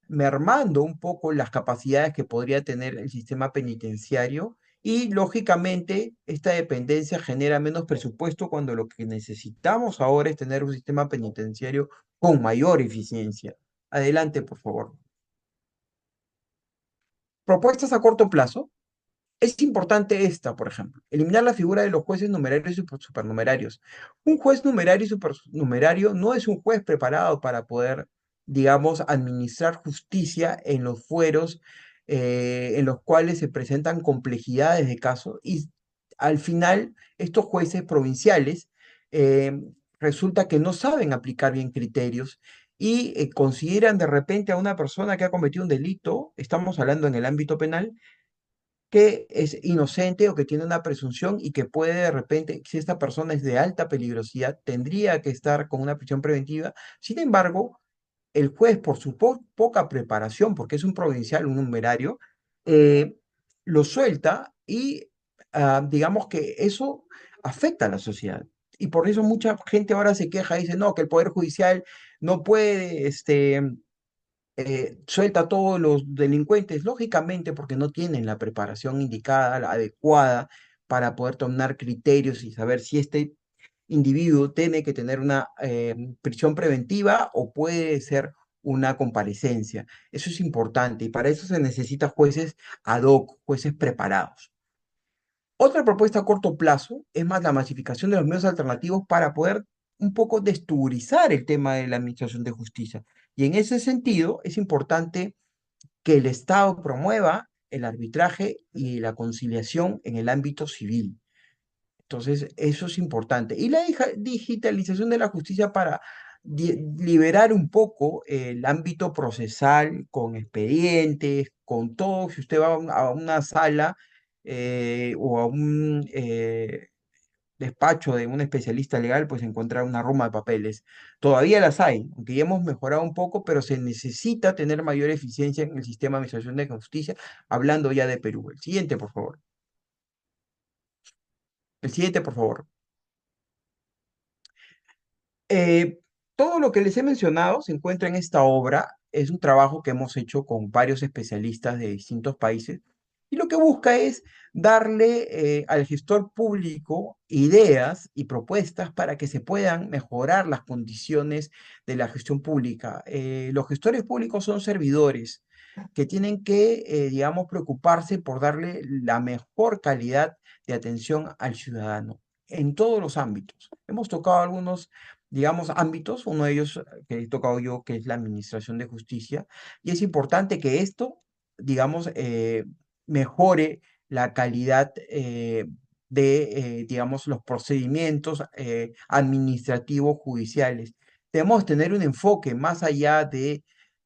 mermando un poco las capacidades que podría tener el sistema penitenciario y lógicamente esta dependencia genera menos presupuesto cuando lo que necesitamos ahora es tener un sistema penitenciario con mayor eficiencia. Adelante, por favor. Propuestas a corto plazo. Es importante esta, por ejemplo, eliminar la figura de los jueces numerarios y supernumerarios. Un juez numerario y supernumerario no es un juez preparado para poder, digamos, administrar justicia en los fueros en los cuales se presentan complejidades de casos y al final estos jueces provinciales eh, resulta que no saben aplicar bien criterios y consideran de repente a una persona que ha cometido un delito, estamos hablando en el ámbito penal, que es inocente o que tiene una presunción y que puede de repente, si esta persona es de alta peligrosidad, tendría que estar con una prisión preventiva. Sin embargo, el juez, por su poca preparación, porque es un provincial, un numerario, eh, lo suelta y digamos que eso afecta a la sociedad. Y por eso mucha gente ahora se queja y dice, no, que el Poder Judicial no puede, suelta a todos los delincuentes, lógicamente porque no tienen la preparación indicada, la adecuada, para poder tomar criterios y saber si este individuo tiene que tener una prisión preventiva o puede ser una comparecencia. Eso es importante y para eso se necesita jueces ad hoc, jueces preparados. Otra propuesta a corto plazo es más la masificación de los medios alternativos para poder un poco desturizar el tema de la administración de justicia. Y en ese sentido es importante que el Estado promueva el arbitraje y la conciliación en el ámbito civil. Entonces, eso es importante. Y la digitalización de la justicia para liberar un poco el ámbito procesal con expedientes, con todo. Si usted va a una sala o a un despacho de un especialista legal, pues encontrar una ruma de papeles. Todavía las hay, aunque ya hemos mejorado un poco, pero se necesita tener mayor eficiencia en el sistema de administración de justicia, hablando ya de Perú. El siguiente, por favor. El siguiente, por favor. Eh, todo lo que les he mencionado se encuentra en esta obra. es un trabajo que hemos hecho con varios especialistas de distintos países y lo que busca es darle al gestor público ideas y propuestas para que se puedan mejorar las condiciones de la gestión pública. Los gestores públicos son servidores que tienen que, digamos, preocuparse por darle la mejor calidad de atención al ciudadano en todos los ámbitos. Hemos tocado algunos, digamos, ámbitos, uno de ellos que he tocado yo, que es la administración de justicia, y es importante que esto, digamos, mejore la calidad digamos, los procedimientos administrativos judiciales. Debemos tener un enfoque más allá de,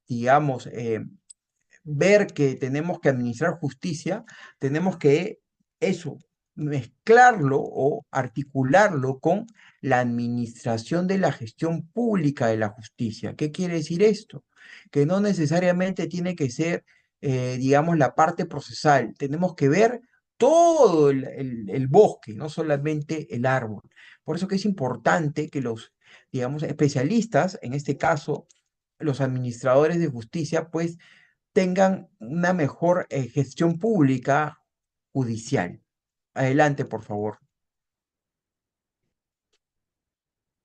digamos, ver que tenemos que administrar justicia, tenemos que eso, mezclarlo o articularlo con la administración de la gestión pública de la justicia. ¿Qué quiere decir esto? Que no necesariamente tiene que ser, digamos, la parte procesal. Tenemos que ver todo el bosque, no solamente el árbol. Por eso que es importante que los, digamos, especialistas, en este caso, los administradores de justicia, pues tengan una mejor gestión pública judicial. Adelante, por favor.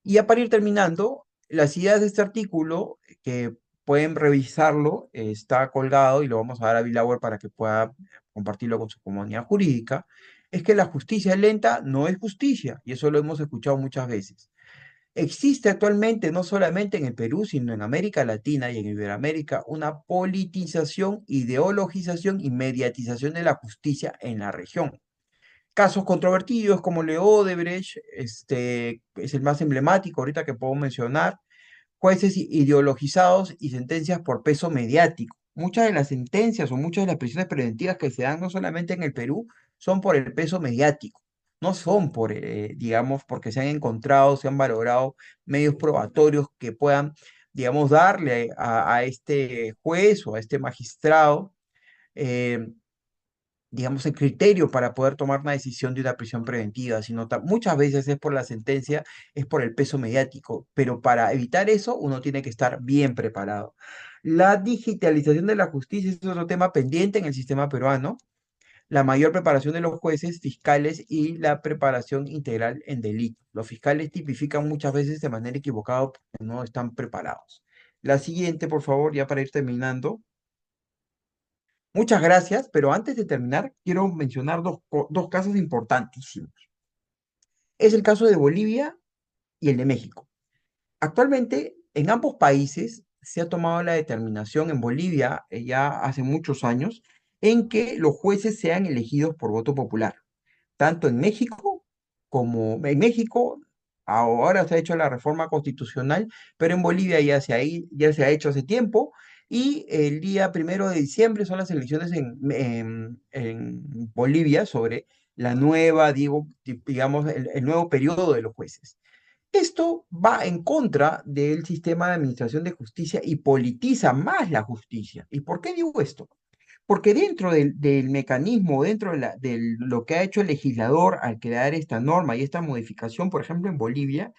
Y ya para ir terminando, las ideas de este artículo, que pueden revisarlo, está colgado y lo vamos a dar a Bilauer para que pueda compartirlo con su comunidad jurídica, es que la justicia lenta no es justicia, y eso lo hemos escuchado muchas veces. Existe actualmente, no solamente en el Perú, sino en América Latina y en Iberoamérica, una politización, ideologización y mediatización de la justicia en la región. Casos controvertidos como Leo Odebrecht, es el más emblemático ahorita que puedo mencionar, jueces ideologizados y sentencias por peso mediático. Muchas de las sentencias o muchas de las prisiones preventivas que se dan no solamente en el Perú son por el peso mediático, no son por, digamos, porque se han encontrado, se han valorado medios probatorios que puedan, digamos, darle a este juez o a este magistrado, eh, digamos, el criterio para poder tomar una decisión de una prisión preventiva, sino muchas veces es por la sentencia, es por el peso mediático, pero para evitar eso uno tiene que estar bien preparado. La digitalización de la justicia es otro tema pendiente en el sistema peruano, la mayor preparación de los jueces, fiscales y la preparación integral en delitos. Los fiscales tipifican muchas veces de manera equivocada porque no están preparados. La siguiente, por favor, ya para ir terminando. Muchas gracias, pero antes de terminar, quiero mencionar dos casos importantísimos. Es el caso de Bolivia y el de México. Actualmente, en ambos países se ha tomado la determinación, en Bolivia ya hace muchos años, en que los jueces sean elegidos por voto popular. Tanto en México como en México, ahora se ha hecho la reforma constitucional, pero en Bolivia ya se ha hecho hace tiempo y el día 1 de diciembre son las elecciones en Bolivia sobre la nueva, digamos, el nuevo periodo de los jueces. Esto va en contra del sistema de administración de justicia y politiza más la justicia. ¿Y por qué digo esto? Porque dentro del mecanismo, dentro de lo que ha hecho el legislador al crear esta norma y esta modificación, por ejemplo, en Bolivia,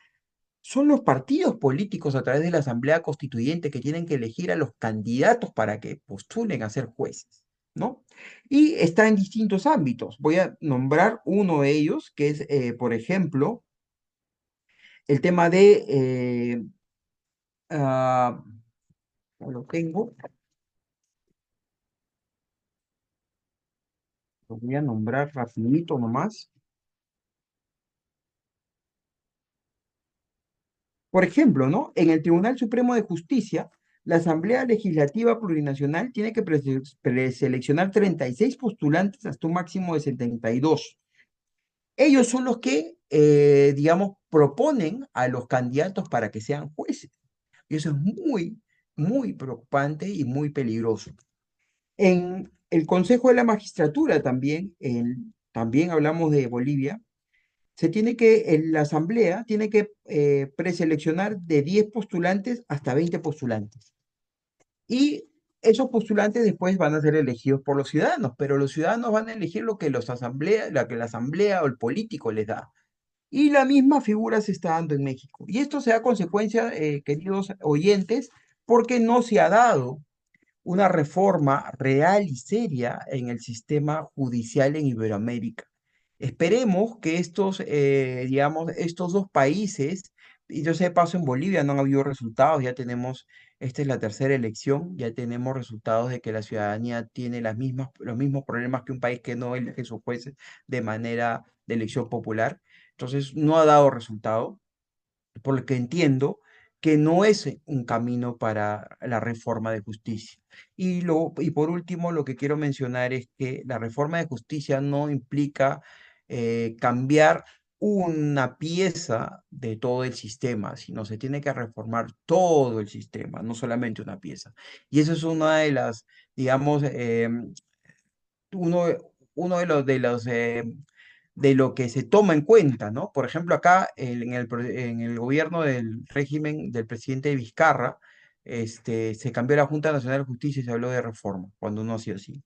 son los partidos políticos a través de la Asamblea Constituyente que tienen que elegir a los candidatos para que postulen a ser jueces, ¿no? Y está en distintos ámbitos. Voy a nombrar uno de ellos, que es, por ejemplo, el tema de, ah, no lo tengo, lo voy a nombrar rapidito nomás. Por ejemplo, ¿no? En el Tribunal Supremo de Justicia, la Asamblea Legislativa Plurinacional tiene que preseleccionar 36 postulantes hasta un máximo de 72. Ellos son los que, digamos, proponen a los candidatos para que sean jueces. Y eso es muy, muy preocupante y muy peligroso. En el Consejo de la Magistratura también, también hablamos de Bolivia, la asamblea tiene que preseleccionar de 10 postulantes hasta 20 postulantes. Y esos postulantes después van a ser elegidos por los ciudadanos, pero los ciudadanos van a elegir lo que la asamblea o el político les da. Y la misma figura se está dando en México. Y esto se da consecuencia, queridos oyentes, porque no se ha dado una reforma real y seria en el sistema judicial en Iberoamérica. Esperemos que digamos, estos dos países, y yo sé de paso en Bolivia no han habido resultados, ya tenemos, esta es la tercera elección, ya tenemos resultados de que la ciudadanía tiene los mismos problemas que un país que no elige sus jueces de manera de elección popular. Entonces, no ha dado resultado por lo que entiendo que no es un camino para la reforma de justicia. Y por último, lo que quiero mencionar es que la reforma de justicia no implica cambiar una pieza de todo el sistema, sino se tiene que reformar todo el sistema, no solamente una pieza. Y eso es una de las, digamos, uno, uno de lo que se toma en cuenta, ¿no? Por ejemplo, acá en el gobierno del régimen del presidente Vizcarra, se cambió la Junta Nacional de Justicia y se habló de reforma, cuando no ha sido así.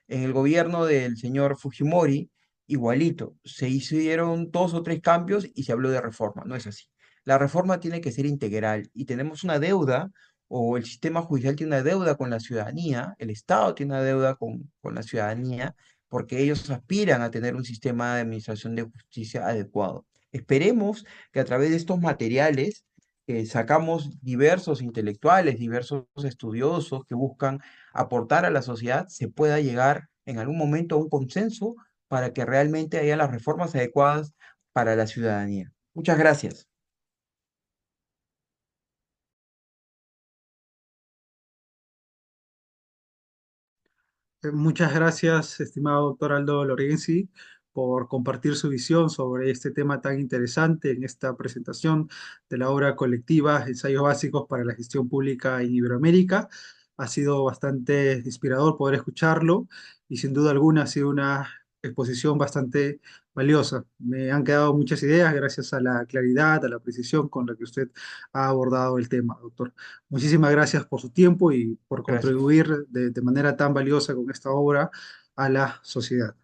En el gobierno del señor Fujimori, igualito, se hicieron dos o tres cambios y se habló de reforma, no es así. La reforma tiene que ser integral y tenemos una deuda, o el sistema judicial tiene una deuda con la ciudadanía, el Estado tiene una deuda con la ciudadanía, porque ellos aspiran a tener un sistema de administración de justicia adecuado. Esperemos que a través de estos materiales sacamos diversos intelectuales, diversos estudiosos que buscan aportar a la sociedad, se pueda llegar en algún momento a un consenso para que realmente haya las reformas adecuadas para la ciudadanía. Muchas gracias. Muchas gracias, estimado doctor Aldo Lorenzi, por compartir su visión sobre este tema tan interesante en esta presentación de la obra colectiva Ensayos Básicos para la Gestión Pública en Iberoamérica. Ha sido bastante inspirador poder escucharlo y sin duda alguna ha sido una exposición bastante valiosa. Me han quedado muchas ideas gracias a la claridad, a la precisión con la que usted ha abordado el tema, doctor. Muchísimas gracias por su tiempo y por Gracias. contribuir de manera tan valiosa con esta obra a la sociedad.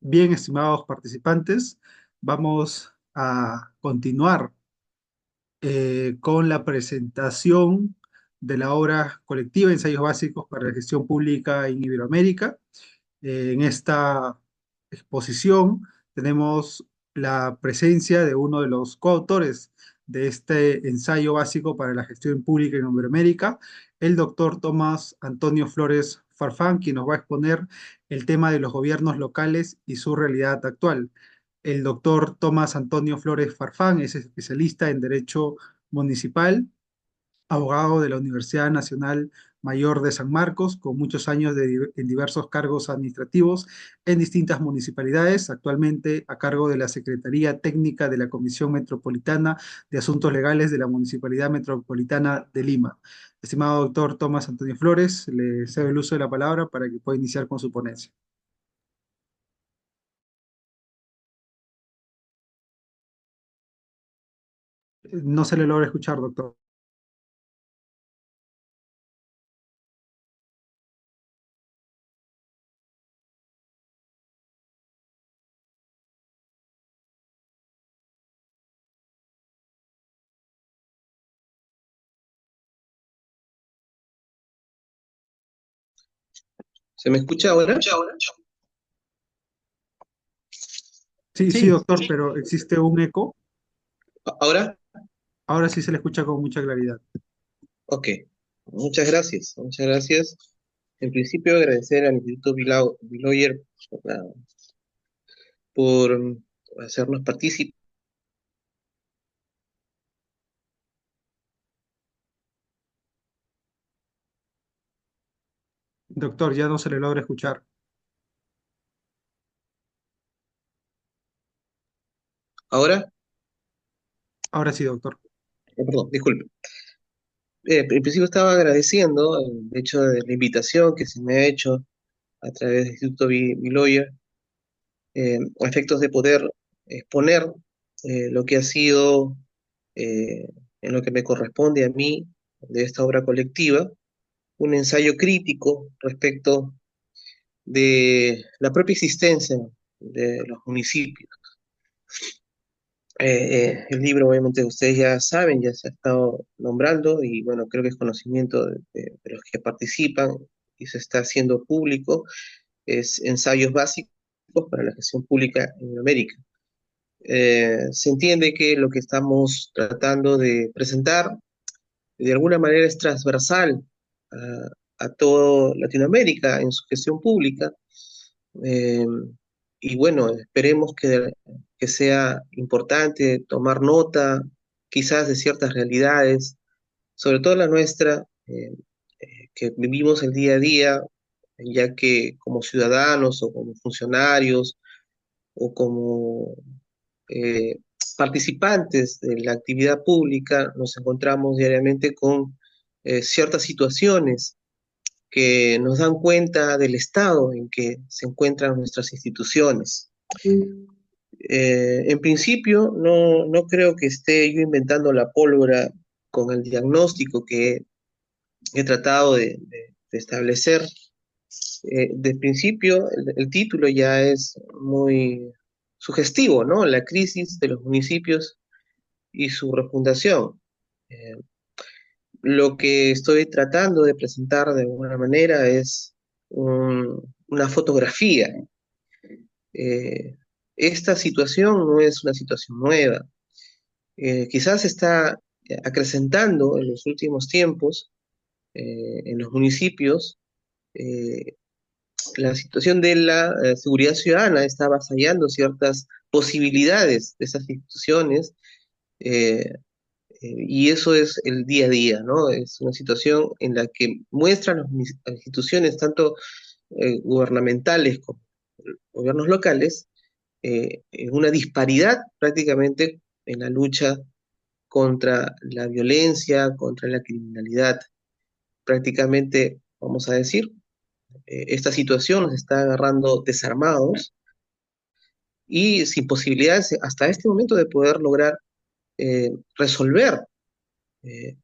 Bien, estimados participantes, vamos a continuar con la presentación de la obra colectiva Ensayos Básicos para la Gestión Pública en Iberoamérica. En esta exposición tenemos la presencia de uno de los coautores de este ensayo básico para la gestión pública en Iberoamérica, el doctor Tomás Antonio Flores Farfán, quien nos va a exponer el tema de los gobiernos locales y su realidad actual. El doctor Tomás Antonio Flores Farfán es especialista en Derecho Municipal, abogado de la Universidad Nacional Mayor de San Marcos, con muchos años en diversos cargos administrativos en distintas municipalidades, actualmente a cargo de la Secretaría Técnica de la Comisión Metropolitana de Asuntos Legales de la Municipalidad Metropolitana de Lima. Estimado doctor Tomás Antonio Flores, le cedo el uso de la palabra para que pueda iniciar con su ponencia. No se le logra escuchar, doctor. ¿Se me escucha ahora? Sí, sí, Sí, doctor, pero existe un eco. ¿Ahora? Ahora sí se le escucha con mucha claridad. Ok. Muchas gracias. Muchas gracias. En principio, agradecer al Instituto Biloyer por hacernos partícipes. Doctor, ya no se le logra escuchar. ¿Ahora? Ahora sí, doctor. Perdón, disculpe. En principio estaba agradeciendo el hecho de la invitación que se me ha hecho a través del Instituto Biloyer, a efectos de poder exponer lo que ha sido, en lo que me corresponde a mí, de esta obra colectiva, un ensayo crítico respecto de la propia existencia de los municipios. El libro, obviamente, ustedes ya saben, ya se ha estado nombrando y bueno, creo que es conocimiento de los que participan y se está haciendo público, es Ensayos Básicos para la Gestión Pública en América. Se entiende que lo que estamos tratando de presentar de alguna manera es transversal a toda Latinoamérica en su gestión pública. Eh, y bueno, esperemos que sea importante tomar nota quizás de ciertas realidades, sobre todo la nuestra, que vivimos el día a día, ya que como ciudadanos o como funcionarios o como eh, participantes de la actividad pública nos encontramos diariamente con ciertas situaciones que nos dan cuenta del estado en que se encuentran nuestras instituciones. En principio, no creo que esté yo inventando la pólvora con el diagnóstico que he tratado de establecer. De principio, el título ya es muy sugestivo, ¿no? La crisis de los municipios y su refundación. Eh, lo que estoy tratando de presentar de alguna manera es una fotografía. Eh, esta situación no es una situación nueva. Quizás está acrecentando en los últimos tiempos en los municipios. eh, la situación de la seguridad ciudadana está avasallando ciertas posibilidades de esas instituciones, eh, y eso es el día a día, ¿no? Es una situación en la que muestran las instituciones, tanto gubernamentales como gobiernos locales, en una disparidad prácticamente en la lucha contra la violencia, contra la criminalidad. Prácticamente, vamos a decir, esta situación nos está agarrando desarmados y sin posibilidades hasta este momento de poder lograr resolver eh,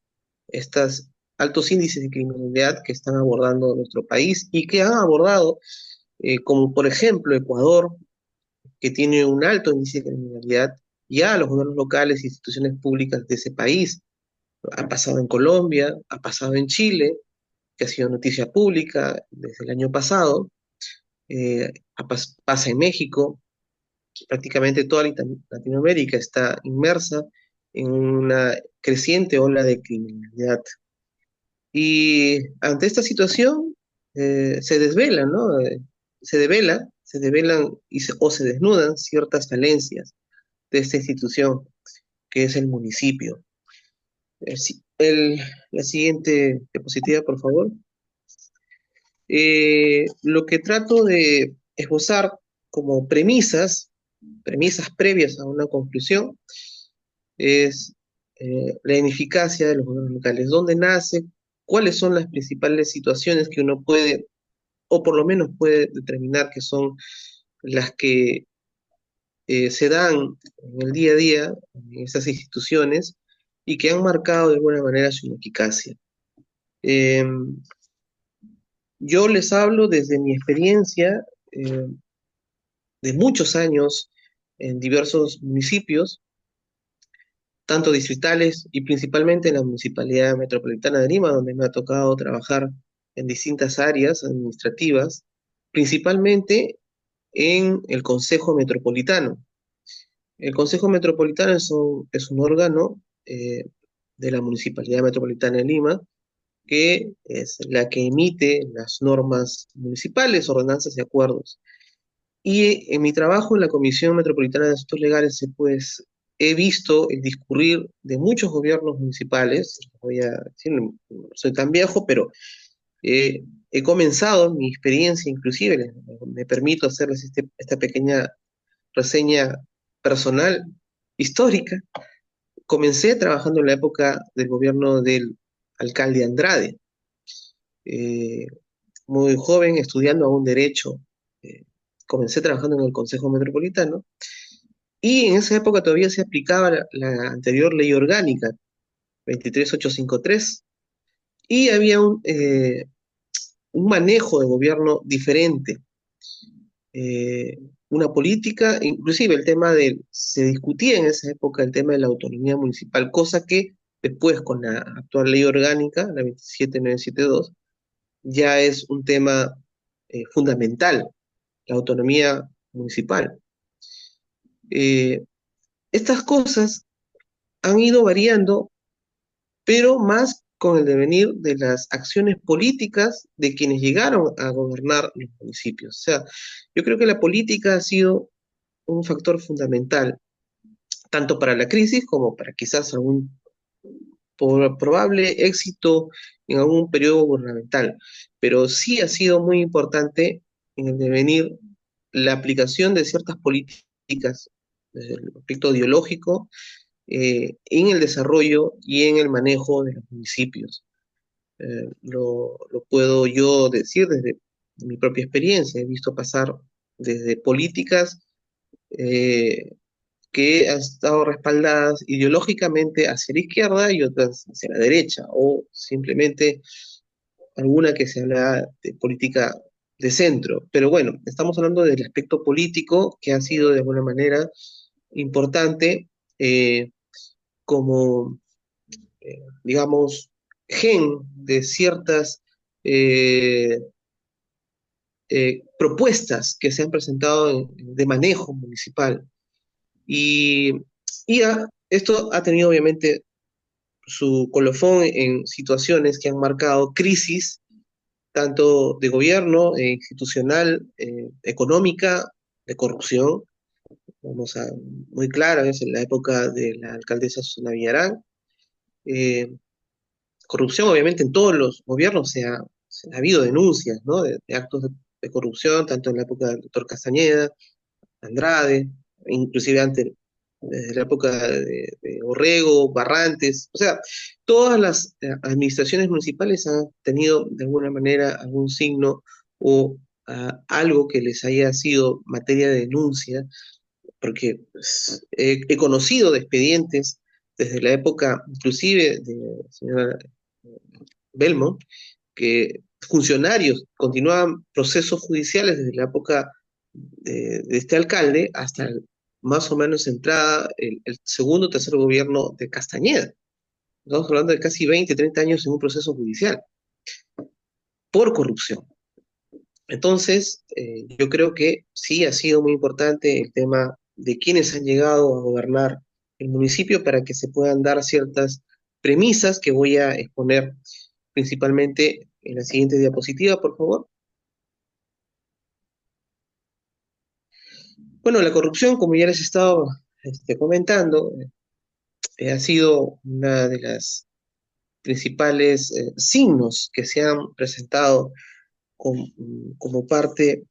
estos altos índices de criminalidad que están abordando nuestro país y que han abordado, como por ejemplo Ecuador, que tiene un alto índice de criminalidad, ya los gobiernos locales e instituciones públicas de ese país. Ha pasado en Colombia, ha pasado en Chile, que ha sido noticia pública desde el año pasado, pasa en México. Prácticamente toda Latinoamérica está inmersa en una creciente ola de criminalidad. Y ante esta situación se desvelan, ¿no? Se develan o se desnudan ciertas falencias de esta institución que es el municipio. La siguiente diapositiva, por favor. Lo que trato de esbozar como premisas previas a una conclusión, es la ineficacia de los gobiernos locales. ¿Dónde nace? ¿Cuáles son las principales situaciones que uno puede, o por lo menos puede determinar que son las que se dan en el día a día en esas instituciones y que han marcado de alguna manera su ineficacia? Eh, yo les hablo desde mi experiencia de muchos años en diversos municipios, tanto distritales y principalmente en la Municipalidad Metropolitana de Lima, donde me ha tocado trabajar en distintas áreas administrativas, principalmente en el Consejo Metropolitano. El Consejo Metropolitano es un órgano de la Municipalidad Metropolitana de Lima, que es la que emite las normas municipales, ordenanzas y acuerdos. Y en mi trabajo en la Comisión Metropolitana de Asuntos Legales, pues he visto el discurrir de muchos gobiernos municipales. Voy a decir, no soy tan viejo, pero he comenzado mi experiencia, inclusive, me permito hacerles esta pequeña reseña personal, histórica. Comencé trabajando en la época del gobierno del alcalde Andrade, eh, muy joven, estudiando aún derecho. eh, Comencé trabajando en el Consejo Metropolitano y en esa época todavía se aplicaba la anterior ley orgánica, 23853, y había un manejo de gobierno diferente. eh, una política, inclusive se discutía en esa época el tema de la autonomía municipal, cosa que después con la actual ley orgánica, la 27972, ya es un tema fundamental, la autonomía municipal. Eh, Estas cosas han ido variando, pero más con el devenir de las acciones políticas de quienes llegaron a gobernar los municipios. O sea, yo creo que la política ha sido un factor fundamental, tanto para la crisis como para quizás algún probable éxito en algún periodo gubernamental. Pero sí ha sido muy importante en el devenir la aplicación de ciertas políticas desde el aspecto ideológico en el desarrollo y en el manejo de los municipios. Lo puedo yo decir desde mi propia experiencia. He visto pasar desde políticas eh, que han estado respaldadas ideológicamente hacia la izquierda y otras hacia la derecha, o simplemente alguna que se habla de política de centro. Pero bueno, estamos hablando del aspecto político que ha sido de alguna manera importante como, digamos, gen de ciertas eh, propuestas que se han presentado de manejo municipal. Y, esto ha tenido obviamente su colofón en situaciones que han marcado crisis, tanto de gobierno, institucional, económica, de corrupción. Vamos a, muy clara, es en la época de la alcaldesa Susana Villarán. Eh, Corrupción, obviamente, en todos los gobiernos ha habido denuncias, ¿no? De actos de corrupción, tanto en la época del doctor Castañeda, Andrade, inclusive antes, desde la época de Orrego, Barrantes, o sea, todas las administraciones municipales han tenido de alguna manera algún signo o algo que les haya sido materia de denuncia, porque pues, he conocido de expedientes desde la época inclusive de la señora Belmont, que funcionarios continuaban procesos judiciales desde la época de este alcalde hasta más o menos entrada el segundo o tercer gobierno de Castañeda. Estamos hablando de casi 20, 30 años en un proceso judicial por corrupción. Entonces, yo creo que sí ha sido muy importante el tema de quienes han llegado a gobernar el municipio para que se puedan dar ciertas premisas que voy a exponer principalmente en la siguiente diapositiva, por favor. Bueno, la corrupción, como ya les he estado comentando, ha sido una de las principales signos que se han presentado como parte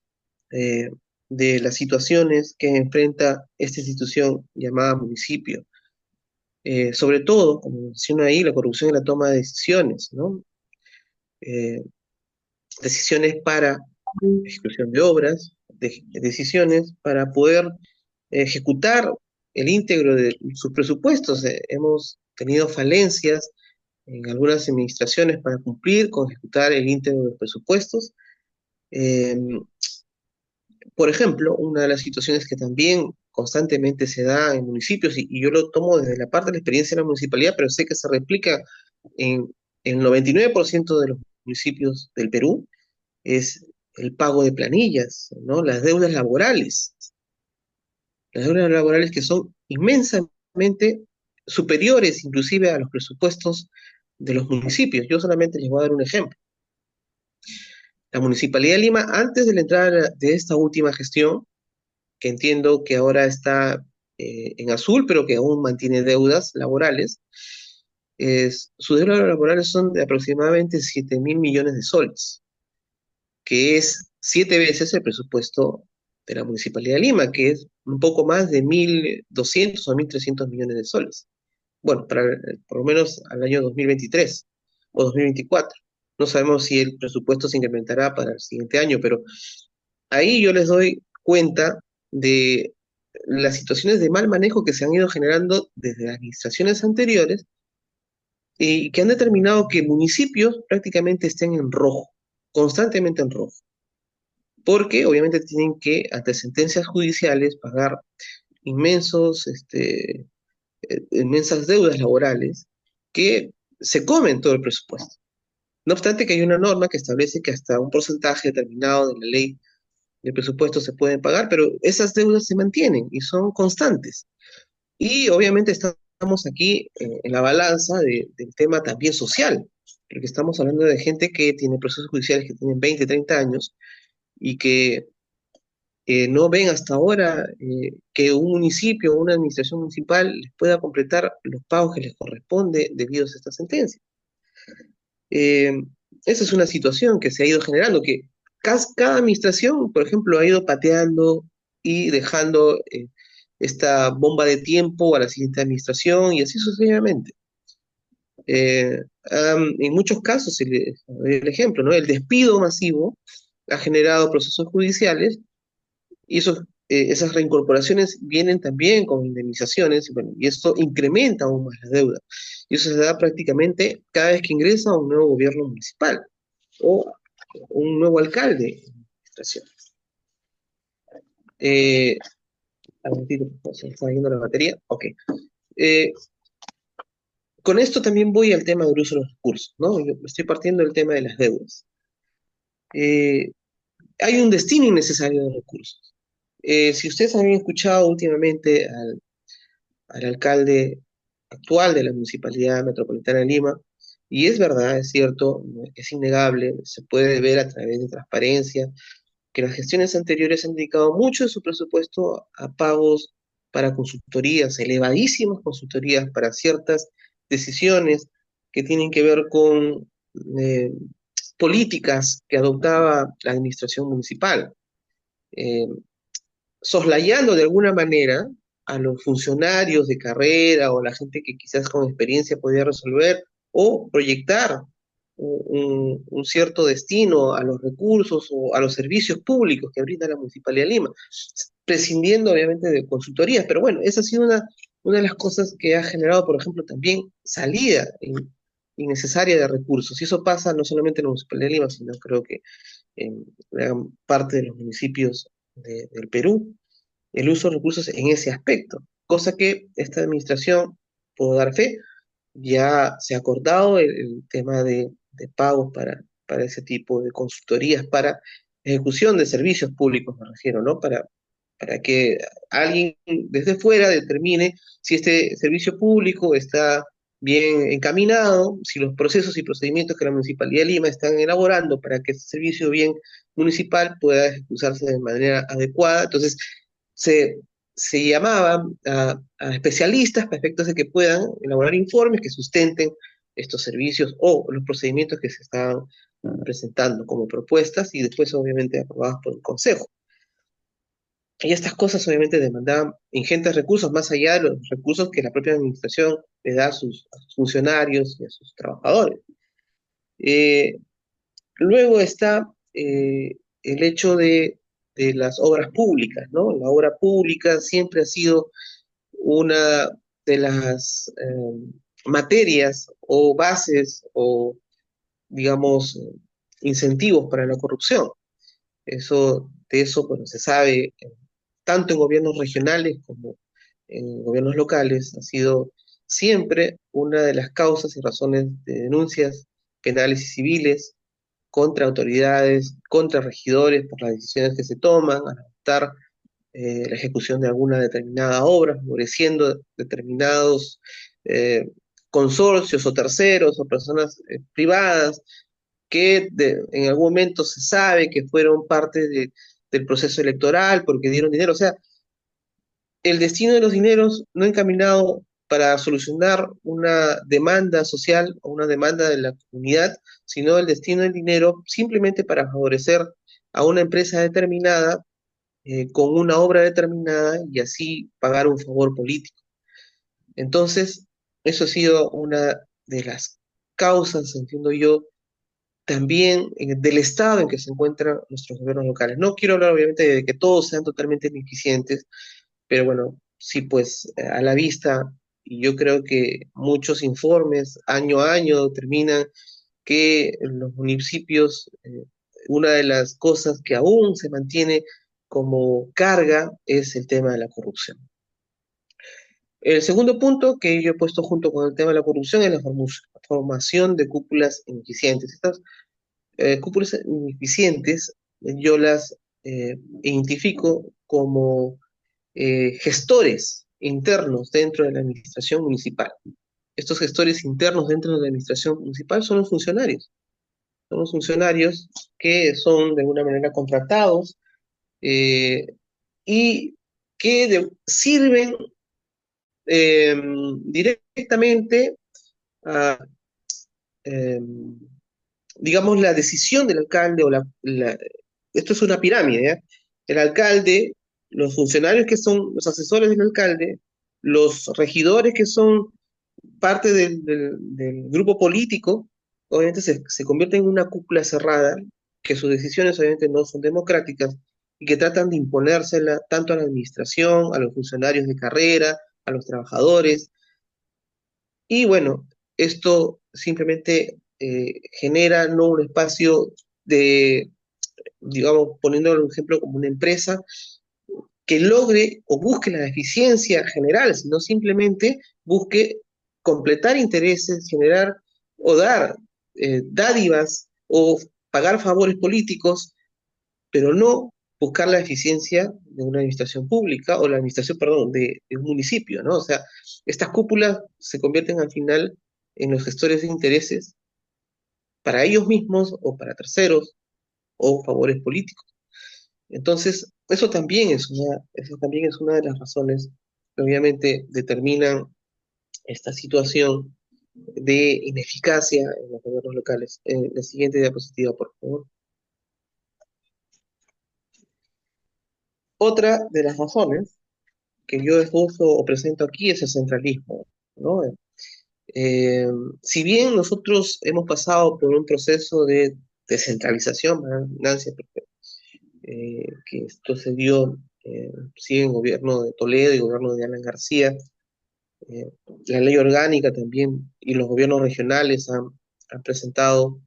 eh, de las situaciones que enfrenta esta institución llamada municipio. Sobre todo, como menciona ahí, la corrupción en la toma de decisiones, ¿no? Eh, Decisiones para ejecución de obras, decisiones para poder ejecutar el íntegro de sus presupuestos. Hemos tenido falencias en algunas administraciones para cumplir con ejecutar el íntegro de los presupuestos. Eh, por ejemplo, una de las situaciones que también constantemente se da en municipios, y yo lo tomo desde la parte de la experiencia de la municipalidad, pero sé que se replica en el 99% de los municipios del Perú, es el pago de planillas, ¿no? Las deudas laborales que son inmensamente superiores inclusive a los presupuestos de los municipios. Yo solamente les voy a dar un ejemplo. La Municipalidad de Lima, antes de la entrada de esta última gestión, que entiendo que ahora está en azul, pero que aún mantiene deudas laborales, sus deudas laborales son de aproximadamente 7.000 millones de soles, que es 7 veces el presupuesto de la Municipalidad de Lima, que es un poco más de 1.200 o 1.300 millones de soles. Bueno, por lo menos al año 2023 o 2024. No sabemos si el presupuesto se incrementará para el siguiente año, pero ahí yo les doy cuenta de las situaciones de mal manejo que se han ido generando desde las administraciones anteriores y que han determinado que municipios prácticamente estén en rojo, constantemente en rojo. porque obviamente tienen que, ante sentencias judiciales, pagar inmensos, inmensas deudas laborales que se comen todo el presupuesto. No obstante que hay una norma que establece que hasta un porcentaje determinado de la ley de presupuesto se pueden pagar, pero esas deudas se mantienen y son constantes. Y obviamente estamos aquí en la balanza del tema también social, porque estamos hablando de gente que tiene procesos judiciales que tienen 20, 30 años y que no ven hasta ahora que un municipio o una administración municipal les pueda completar los pagos que les corresponde debido a esta sentencia. Eh, Esa es una situación que se ha ido generando, que cada administración, por ejemplo, ha ido pateando y dejando esta bomba de tiempo a la siguiente administración y así sucesivamente. En muchos casos, el ejemplo, ¿no? El despido masivo ha generado procesos judiciales y esas reincorporaciones vienen también con indemnizaciones, y, bueno, y esto incrementa aún más la deuda. Y eso se da prácticamente cada vez que ingresa un nuevo gobierno municipal o un nuevo alcalde en la administración. Un momentito, se me está yendo la batería. Ok. Con esto también voy al tema del uso de los recursos, ¿no? Yo estoy partiendo del tema de las deudas. Hay un destino innecesario de recursos. Si ustedes han escuchado últimamente al alcalde actual de la Municipalidad Metropolitana de Lima, y es verdad, es cierto, es innegable, se puede ver a través de transparencia, que las gestiones anteriores han dedicado mucho de su presupuesto a pagos para consultorías, elevadísimas consultorías para ciertas decisiones que tienen que ver con eh, políticas que adoptaba la administración municipal. Eh, Soslayando de alguna manera a los funcionarios de carrera o la gente que quizás con experiencia podía resolver o proyectar un cierto destino a los recursos o a los servicios públicos que brinda la Municipalidad de Lima, prescindiendo obviamente de consultorías, pero bueno, esa ha sido una de las cosas que ha generado, por ejemplo, también salida innecesaria de recursos, y eso pasa no solamente en la Municipalidad de Lima, sino creo que en gran parte de los municipios del Perú, el uso de recursos en ese aspecto, cosa que esta administración, puedo dar fe, ya se ha acordado el tema de pagos para ese tipo de consultorías, para ejecución de servicios públicos, me refiero, ¿no? Para que alguien desde fuera determine si este servicio público está bien encaminado, si los procesos y procedimientos que la Municipalidad de Lima están elaborando para que ese servicio bien municipal pueda ejecutarse de manera adecuada. Entonces, se, se llamaba a especialistas para efectos de que puedan elaborar informes que sustenten estos servicios o los procedimientos que se estaban presentando como propuestas y después obviamente aprobadas por el Consejo. Y estas cosas obviamente demandaban ingentes recursos, más allá de los recursos que la propia administración le da a sus funcionarios y a sus trabajadores. Eh, Luego está el hecho de las obras públicas, ¿no? La obra pública siempre ha sido una de las materias o bases o, digamos, incentivos para la corrupción. De eso, bueno, se sabe tanto en gobiernos regionales como en gobiernos locales, ha sido siempre una de las causas y razones de denuncias penales y civiles contra autoridades, contra regidores por las decisiones que se toman al adoptar la ejecución de alguna determinada obra, favoreciendo determinados eh, consorcios o terceros o personas privadas que en algún momento se sabe que fueron parte del proceso electoral porque dieron dinero. O sea, el destino de los dineros no encaminado para solucionar una demanda social o una demanda de la comunidad, sino el destino del dinero simplemente para favorecer a una empresa determinada con una obra determinada y así pagar un favor político. Entonces, eso ha sido una de las causas, entiendo yo, también del estado en que se encuentran nuestros gobiernos locales. No quiero hablar obviamente de que todos sean totalmente ineficientes, pero bueno, sí, pues a la vista, y yo creo que muchos informes año a año determinan que los municipios una de las cosas que aún se mantiene como carga es el tema de la corrupción. El segundo punto que yo he puesto junto con el tema de la corrupción es la formación de cúpulas ineficientes. Estas cúpulas ineficientes yo las identifico como gestores internos dentro de la administración municipal. Estos gestores internos dentro de la administración municipal son los funcionarios. Son los funcionarios que son de alguna manera contratados eh, y que sirven eh, directamente a, eh, digamos, la decisión del alcalde o esto es una pirámide, ¿ya? El alcalde, los funcionarios que son los asesores del alcalde, los regidores que son parte del grupo político, obviamente se convierte en una cúpula cerrada, que sus decisiones obviamente no son democráticas y que tratan de imponérsela tanto a la administración, a los funcionarios de carrera, a los trabajadores. Y bueno, esto simplemente genera no un espacio de, digamos, poniendo el ejemplo como una empresa, que logre o busque la eficiencia general, sino simplemente busque completar intereses, generar o dar dádivas o pagar favores políticos, pero no buscar la eficiencia de una administración pública o la administración, perdón, de un municipio, ¿no? O sea, estas cúpulas se convierten al final en los gestores de intereses para ellos mismos o para terceros o favores políticos. Entonces, eso también es una de las razones que obviamente determinan esta situación de ineficacia en los gobiernos locales. La siguiente diapositiva, por favor. Otra de las razones que yo esbozo o presento aquí es el centralismo, ¿no? Eh, si bien nosotros hemos pasado por un proceso de descentralización, ¿verdad, Nancy? Que esto se dio, sí, en gobierno de Toledo y gobierno de Alan García, eh, la ley orgánica también y los gobiernos regionales han presentado,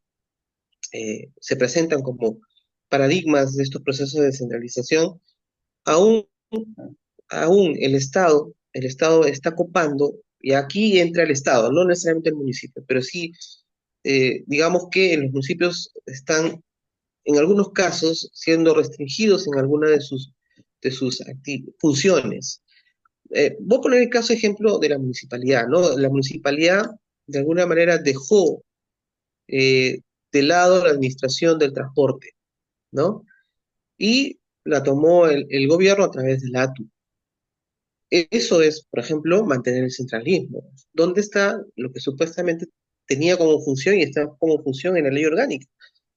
se presentan como paradigmas de estos procesos de descentralización. Aún, aún el Estado está copando, y aquí entra el Estado, no necesariamente el municipio, pero sí, digamos que los municipios están en algunos casos siendo restringidos en alguna de sus funciones. Voy a poner el caso ejemplo de la municipalidad, ¿no? La municipalidad de alguna manera dejó eh, de lado la administración del transporte, ¿no? Y la tomó el gobierno a través de la ATU. Eso es, por ejemplo, mantener el centralismo. ¿Dónde está lo que supuestamente tenía como función y está como función en la ley orgánica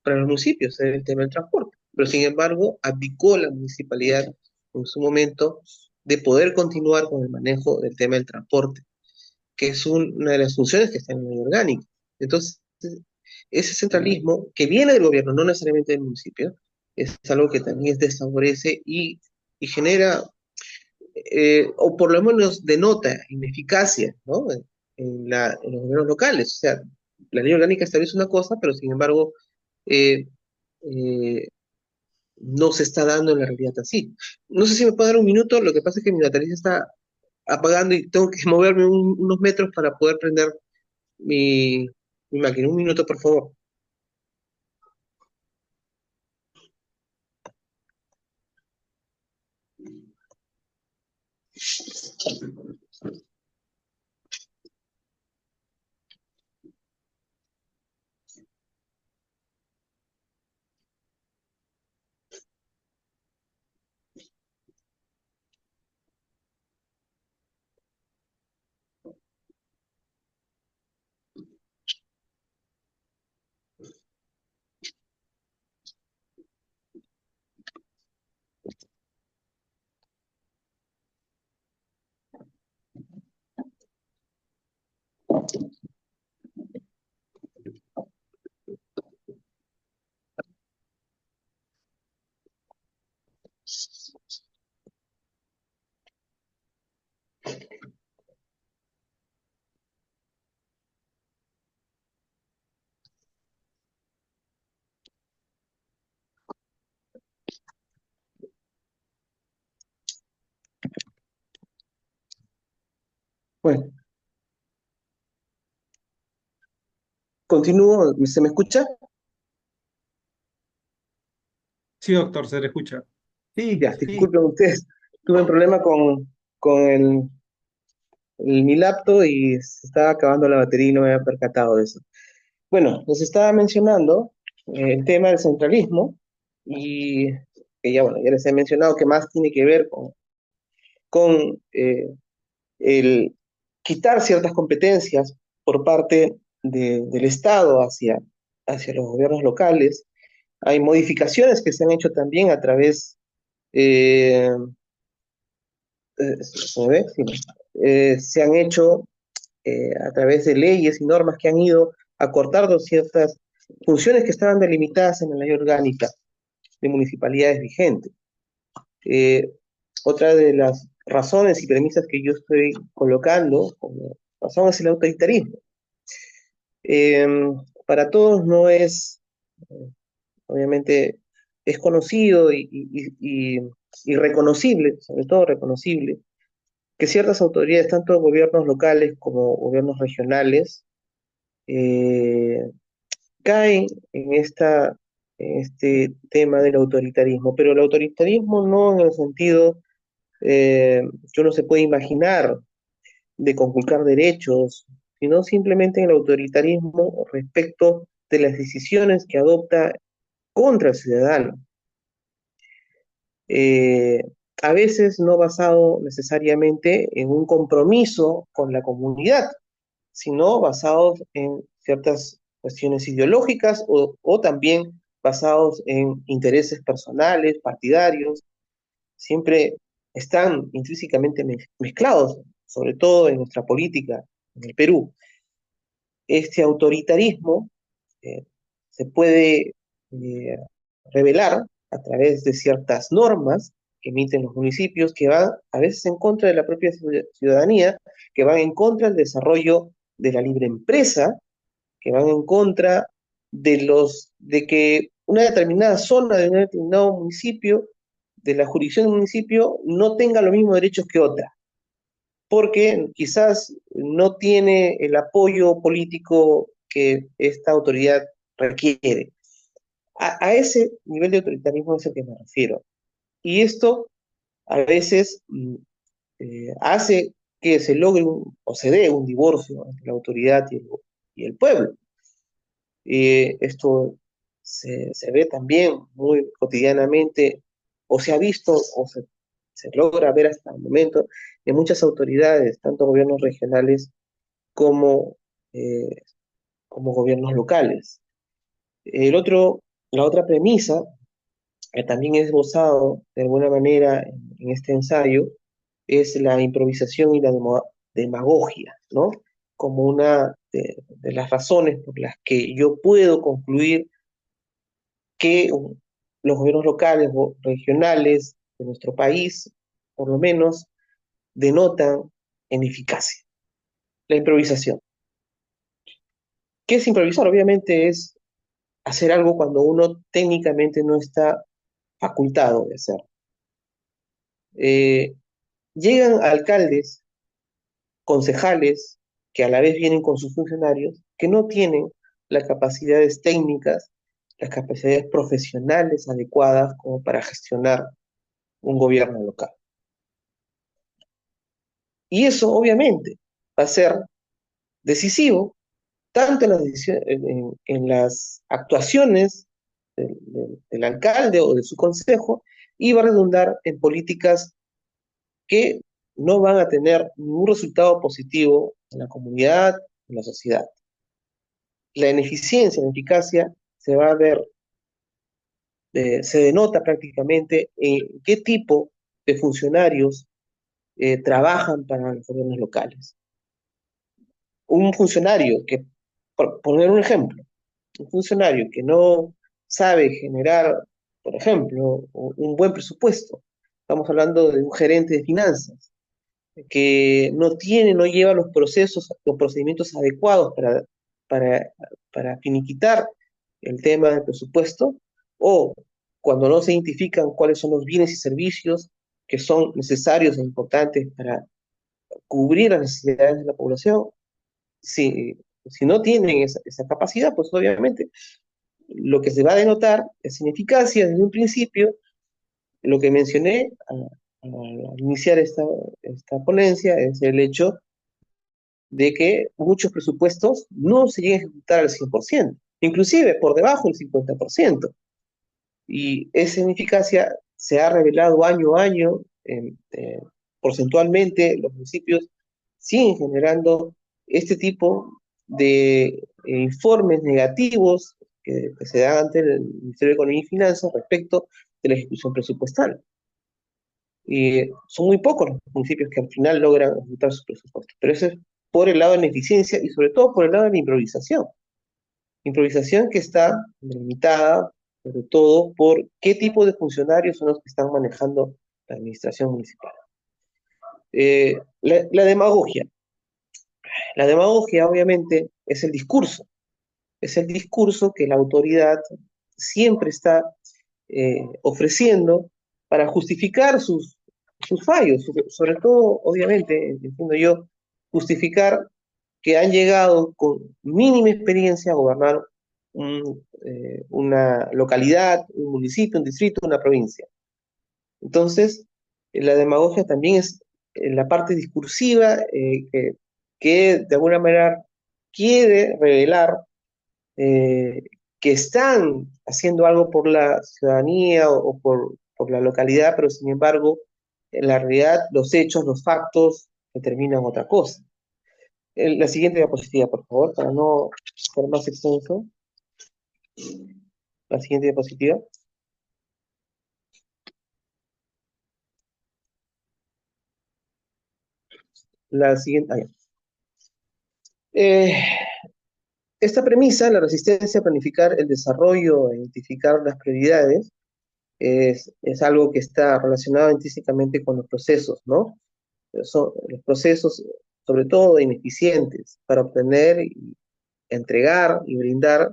para los municipios, el tema del transporte? Pero sin embargo, abdicó la municipalidad en su momento de poder continuar con el manejo del tema del transporte, que es una de las funciones que está en la ley orgánica. Entonces, ese centralismo que viene del gobierno, no necesariamente del municipio, es algo que también desfavorece y genera o por lo menos denota ineficacia, ¿no? En los gobiernos locales. O sea, la ley orgánica establece una cosa, pero sin embargo eh, eh, no se está dando en la realidad así. No sé si me puede dar un minuto, lo que pasa es que mi batería se está apagando y tengo que moverme unos metros para poder prender mi, mi máquina. Un minuto, por favor. Continúo, ¿se me escucha? Sí, doctor, se le escucha. Sí, Ya, sí. disculpen ustedes, tuve un problema con mi laptop y se estaba acabando la batería y no me había percatado de eso. Bueno, les estaba mencionando el tema del centralismo y que ya, bueno, ya les he mencionado que más tiene que ver con el quitar ciertas competencias por parte del Estado hacia los gobiernos locales. Hay modificaciones que se han hecho también a través, eh, ¿se ve? Sí. Se han hecho a través de leyes y normas que han ido acortando ciertas funciones que estaban delimitadas en la ley orgánica de municipalidades vigente. Eh, Otra de las razones y premisas que yo estoy colocando como razón es el autoritarismo. Eh, para todos no es, obviamente, es conocido y reconocible, sobre todo reconocible, que ciertas autoridades, tanto gobiernos locales como gobiernos regionales, eh, caen en este tema del autoritarismo, pero el autoritarismo no en el sentido que uno se puede imaginar de conculcar derechos, sino simplemente en el autoritarismo respecto de las decisiones que adopta contra el ciudadano. Eh, a veces no basado necesariamente en un compromiso con la comunidad, sino basados en ciertas cuestiones ideológicas o también basados en intereses personales, partidarios, siempre están intrínsecamente mezclados, sobre todo en nuestra política en el Perú. Este autoritarismo eh, se puede revelar a través de ciertas normas que emiten los municipios que van a veces en contra de la propia ciudadanía, que van en contra del desarrollo de la libre empresa, que van en contra de que una determinada zona de un determinado municipio, de la jurisdicción del municipio, no tenga los mismos derechos que otra, porque quizás no tiene el apoyo político que esta autoridad requiere. A ese nivel de autoritarismo es el que me refiero. Y esto a veces hace que se logre o se dé un divorcio entre la autoridad y el pueblo. Esto se ve también muy cotidianamente, o se ha visto, se logra ver hasta el momento, en muchas autoridades, tanto gobiernos regionales como, eh, como gobiernos locales. La otra premisa, que también es esbozado de alguna manera en este ensayo, es la improvisación y la demagogia, ¿no? Como una de las razones por las que yo puedo concluir que los gobiernos locales o regionales de nuestro país, por lo menos, denotan en eficacia. La improvisación. ¿Qué es improvisar? Obviamente es hacer algo cuando uno técnicamente no está facultado de hacer. Eh, Llegan alcaldes, concejales, que a la vez vienen con sus funcionarios, que no tienen las capacidades técnicas, las capacidades profesionales adecuadas como para gestionar un gobierno local. Y eso obviamente va a ser decisivo tanto en en las actuaciones del alcalde o de su consejo y va a redundar en políticas que no van a tener ningún resultado positivo en la comunidad, en la sociedad. La ineficiencia, la eficacia se va a ver, se denota prácticamente en qué tipo de funcionarios trabajan para los gobiernos locales. Un funcionario que, por poner un ejemplo, un funcionario que no sabe generar, por ejemplo, un buen presupuesto, estamos hablando de un gerente de finanzas, que no lleva los procesos, los procedimientos adecuados para, para finiquitar el tema del presupuesto, o cuando no se identifican cuáles son los bienes y servicios que son necesarios e importantes para cubrir las necesidades de la población, sí, Si no tienen esa capacidad, pues obviamente lo que se va a denotar es ineficacia desde un principio. Lo que mencioné al iniciar esta ponencia es el hecho de que muchos presupuestos no se llegan a ejecutar al 100%, inclusive por debajo del 50%. Y esa ineficacia se ha revelado año a año. Porcentualmente, los municipios siguen generando este tipo de informes negativos que se dan ante el Ministerio de Economía y Finanzas respecto de la ejecución presupuestal. Y son muy pocos los municipios que al final logran ejecutar sus presupuestos. Pero eso es por el lado de la ineficiencia y sobre todo por el lado de la improvisación. Improvisación que está delimitada, sobre todo, por qué tipo de funcionarios son los que están manejando la administración municipal. La demagogia. La demagogia, obviamente, es el discurso. Es el discurso que la autoridad siempre está ofreciendo para justificar sus fallos. Sobre todo, obviamente, entiendo yo, justificar que han llegado con mínima experiencia a gobernar una localidad, un municipio, un distrito, una provincia. Entonces, la demagogia también es la parte discursiva que de alguna manera quiere revelar que están haciendo algo por la ciudadanía o por la localidad, pero sin embargo, en la realidad, los hechos, los factos determinan otra cosa. La siguiente diapositiva, por favor, para no ser más extenso. La siguiente diapositiva. La siguiente. Esta premisa, la resistencia a planificar el desarrollo e identificar las prioridades, es algo que está relacionado intrínsecamente con los procesos, ¿no? Son los procesos, sobre todo, ineficientes para obtener, y entregar y brindar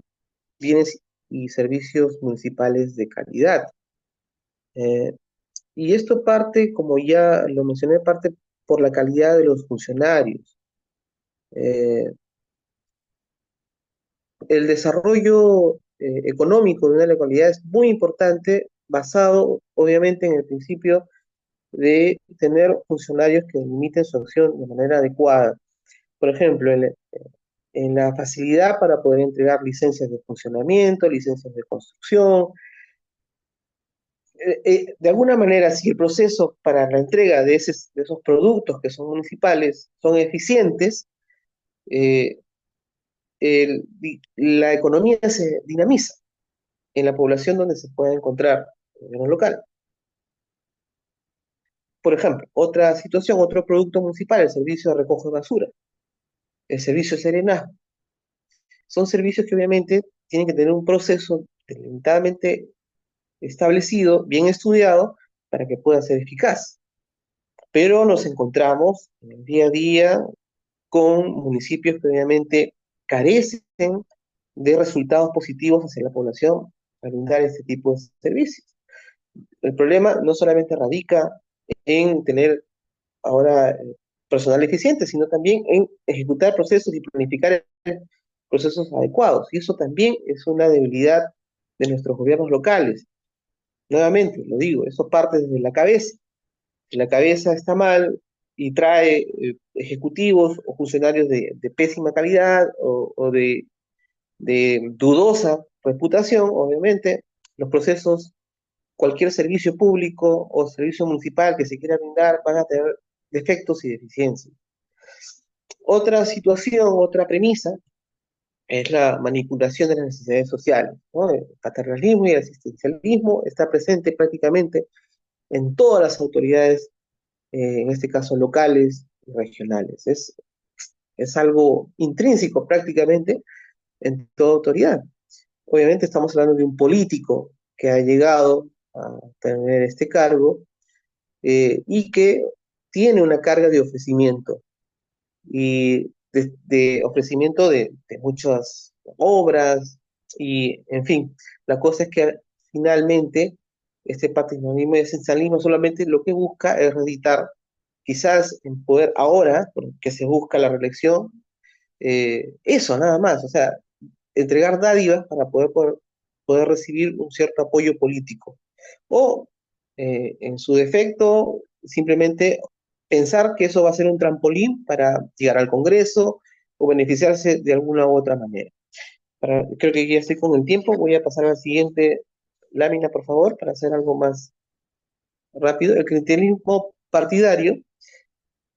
bienes y servicios municipales de calidad. Y esto parte, como ya lo mencioné, parte por la calidad de los funcionarios. El desarrollo económico de una localidad es muy importante, basado obviamente en el principio de tener funcionarios que limiten su acción de manera adecuada. Por ejemplo, en la facilidad para poder entregar licencias de funcionamiento, licencias de construcción. De alguna manera, si el proceso para la entrega de esos productos que son municipales son eficientes, eh, la economía se dinamiza en la población donde se puede encontrar el gobierno local. Por ejemplo, otra situación, otro producto municipal, el servicio de recojo de basura, el servicio de serenazgo. Son servicios que obviamente tienen que tener un proceso delimitadamente establecido, bien estudiado, para que pueda ser eficaz. Pero nos encontramos en el día a día con municipios que obviamente carecen de resultados positivos hacia la población para brindar este tipo de servicios. El problema no solamente radica en tener ahora personal eficiente, sino también en ejecutar procesos y planificar procesos adecuados. Y eso también es una debilidad de nuestros gobiernos locales. Nuevamente, lo digo, eso parte desde la cabeza. Si la cabeza está mal y trae ejecutivos o funcionarios de pésima calidad o de dudosa reputación, obviamente, los procesos, cualquier servicio público o servicio municipal que se quiera brindar van a tener defectos y deficiencias. Otra situación, otra premisa, es la manipulación de las necesidades sociales, ¿no? El paternalismo y el asistencialismo está presente prácticamente en todas las autoridades, en este caso locales y regionales. Es algo intrínseco prácticamente en toda autoridad. Obviamente estamos hablando de un político que ha llegado a tener este cargo y que tiene una carga de ofrecimiento y de ofrecimiento de muchas obras y, en fin, la cosa es que finalmente este paternalismo y esencialismo solamente lo que busca es reeditar, quizás en poder ahora, porque se busca la reelección, eso nada más, o sea, entregar dádivas para poder recibir un cierto apoyo político. O, en su defecto, simplemente pensar que eso va a ser un trampolín para llegar al Congreso o beneficiarse de alguna u otra manera. Creo que ya estoy con el tiempo, voy a pasar a la siguiente lámina, por favor, para hacer algo más rápido. El clientelismo partidario,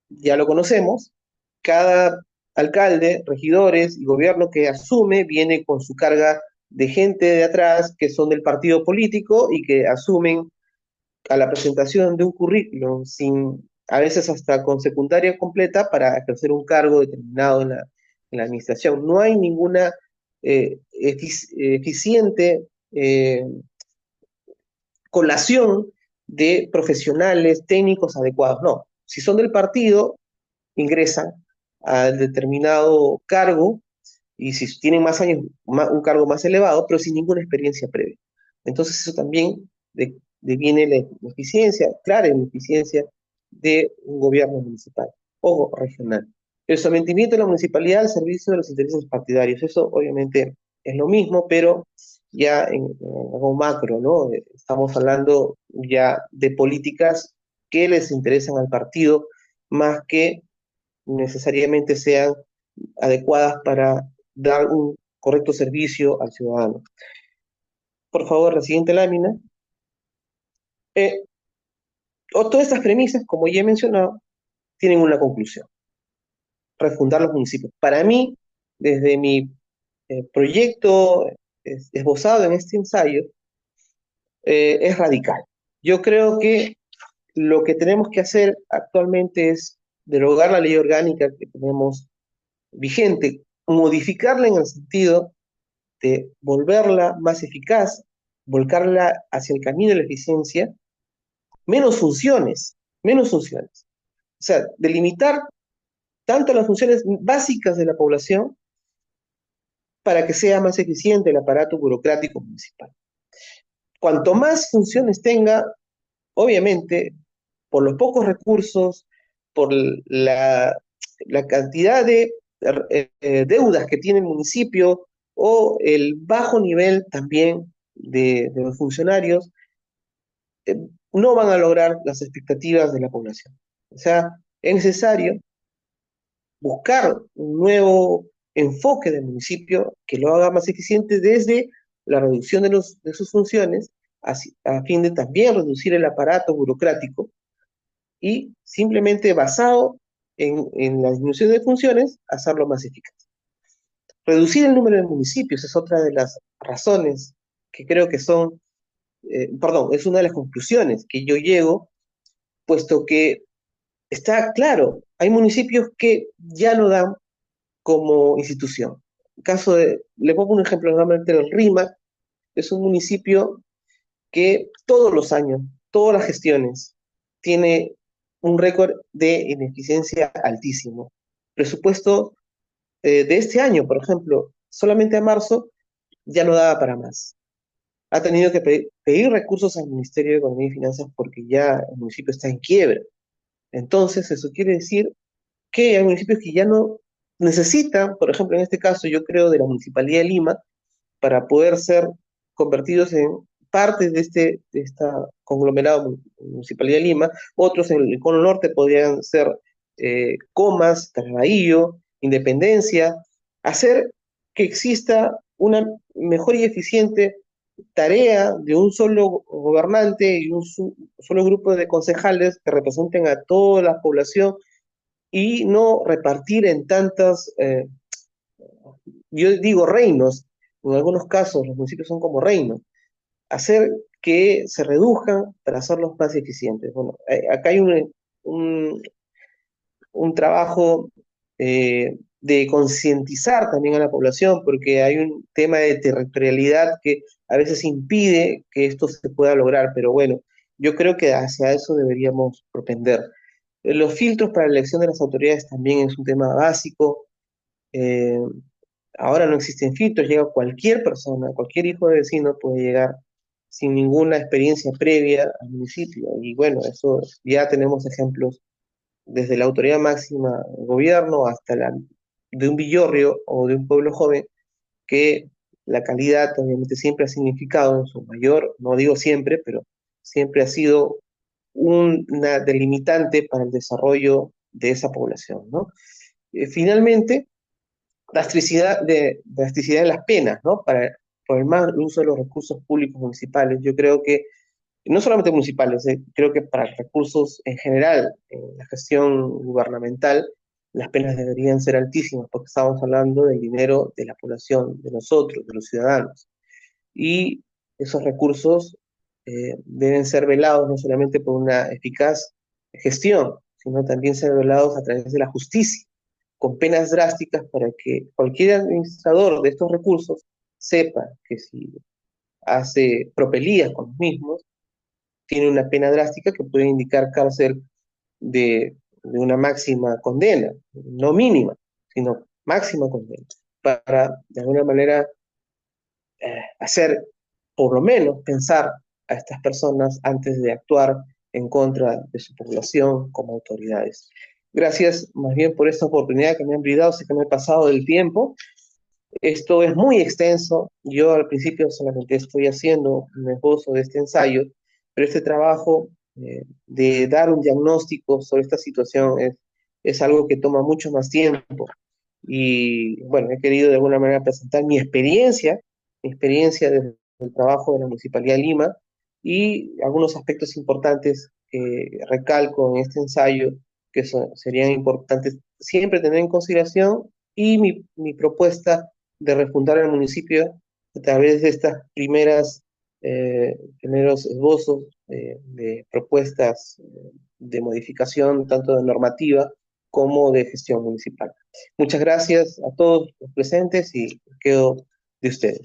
ya lo conocemos, cada alcalde, regidores y gobierno que asume viene con su carga de gente de atrás que son del partido político y que asumen a la presentación de un currículum sin, a veces hasta con secundaria completa para ejercer un cargo determinado en la administración. No hay ninguna eficiente colación de profesionales técnicos adecuados. No, si son del partido, ingresan al determinado cargo y si tienen más años, un cargo más elevado, pero sin ninguna experiencia previa. Entonces eso también deviene la eficiencia, clara ineficiencia de un gobierno municipal o regional. El sometimiento de la municipalidad al servicio de los intereses partidarios, eso obviamente es lo mismo, pero ya en algo macro, ¿no? Estamos hablando ya de políticas que les interesan al partido más que necesariamente sean adecuadas para dar un correcto servicio al ciudadano. Por favor, la siguiente lámina. Todas estas premisas, como ya he mencionado, tienen una conclusión: refundar los municipios. Para mí, desde mi proyecto esbozado en este ensayo, es radical. Yo creo que lo que tenemos que hacer actualmente es derogar la ley orgánica que tenemos vigente, modificarla en el sentido de volverla más eficaz, volcarla hacia el camino de la eficiencia, menos funciones, menos funciones. O sea, delimitar tanto las funciones básicas de la población para que sea más eficiente el aparato burocrático municipal. Cuanto más funciones tenga, obviamente, por los pocos recursos, por la cantidad de deudas que tiene el municipio o el bajo nivel también de los funcionarios, eh, no van a lograr las expectativas de la población. O sea, es necesario buscar un nuevo enfoque del municipio que lo haga más eficiente desde la reducción de sus funciones, a fin de también reducir el aparato burocrático y simplemente basado en la disminución de funciones, hacerlo más eficaz. Reducir el número de municipios es otra de las razones que creo que son, perdón, es una de las conclusiones que yo llego, puesto que está claro, hay municipios que ya no dan como institución. Le pongo un ejemplo nuevamente del Rímac, es un municipio que todos los años, todas las gestiones, tiene un récord de ineficiencia altísimo. Presupuesto de este año, por ejemplo, solamente a marzo ya no daba para más. Ha tenido que pedir recursos al Ministerio de Economía y Finanzas porque ya el municipio está en quiebra. Entonces, eso quiere decir que hay municipios que ya no necesitan, por ejemplo, en este caso, yo creo, de la Municipalidad de Lima, para poder ser convertidos en parte de esta conglomerado Municipalidad de Lima. Otros en el cono norte podrían ser Comas, Tarraillo, Independencia, hacer que exista una mejor y eficiente tarea de un solo gobernante y un solo grupo de concejales que representen a toda la población y no repartir en tantas, yo digo reinos, en algunos casos los municipios son como reinos, hacer que se reduzcan para hacerlos más eficientes. Bueno, acá hay un, un trabajo de concientizar también a la población, porque hay un tema de territorialidad que a veces impide que esto se pueda lograr, pero bueno, yo creo que hacia eso deberíamos propender. Los filtros para la elección de las autoridades también es un tema básico. Eh, Ahora no existen filtros, llega cualquier persona, cualquier hijo de vecino puede llegar sin ninguna experiencia previa al municipio. Y bueno, eso ya tenemos ejemplos desde la autoridad máxima del gobierno hasta la de un villorrio o de un pueblo joven, que la calidad obviamente siempre ha significado en su mayor, no digo siempre, pero siempre ha sido una delimitante para el desarrollo de esa población, ¿no? Finalmente, drasticidad en las penas, ¿no? Por el mal uso de los recursos públicos municipales. Yo creo que, no solamente municipales, creo que para recursos en general, en la gestión gubernamental, las penas deberían ser altísimas, porque estamos hablando del dinero de la población, de nosotros, de los ciudadanos. Y esos recursos deben ser velados no solamente por una eficaz gestión, sino también ser velados a través de la justicia, con penas drásticas para que cualquier administrador de estos recursos sepa que si hace propelías con los mismos, tiene una pena drástica que puede indicar cárcel de una máxima condena, no mínima, sino máxima condena, para de alguna manera hacer, por lo menos, pensar a estas personas antes de actuar en contra de su población como autoridades. Gracias más bien por esta oportunidad que me han brindado, sé que me he pasado del tiempo. Esto es muy extenso, yo al principio solamente estoy haciendo un esbozo de este ensayo, pero este trabajo de dar un diagnóstico sobre esta situación es algo que toma mucho más tiempo. Y bueno, he querido de alguna manera presentar mi experiencia desde el trabajo de la Municipalidad de Lima y algunos aspectos importantes que recalco en este ensayo que serían importantes siempre tener en consideración y mi propuesta de refundar el municipio a través de estas primeros esbozos de propuestas de modificación tanto de normativa como de gestión municipal. Muchas gracias a todos los presentes y quedo de ustedes.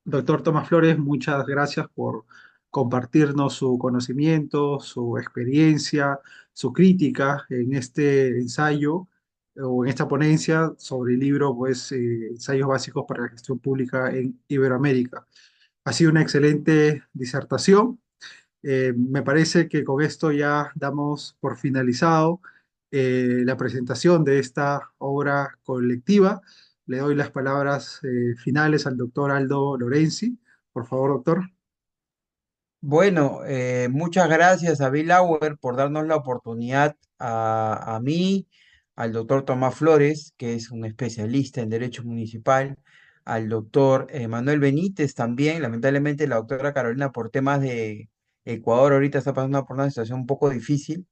Doctor Tomás Flores, muchas gracias por compartirnos su conocimiento, su experiencia, su crítica en este ensayo o en esta ponencia sobre el libro, pues, Ensayos Básicos para la Gestión Pública en Iberoamérica. Ha sido una excelente disertación. Me parece que con esto ya damos por finalizado la presentación de esta obra colectiva. Le doy las palabras finales al doctor Aldo Lorenzi. Por favor, doctor. Bueno, muchas gracias a Bill Auer por darnos la oportunidad a mí, al doctor Tomás Flores, que es un especialista en derecho municipal, al doctor Manuel Benítez también. Lamentablemente la doctora Carolina por temas de Ecuador ahorita está pasando por una situación un poco difícil.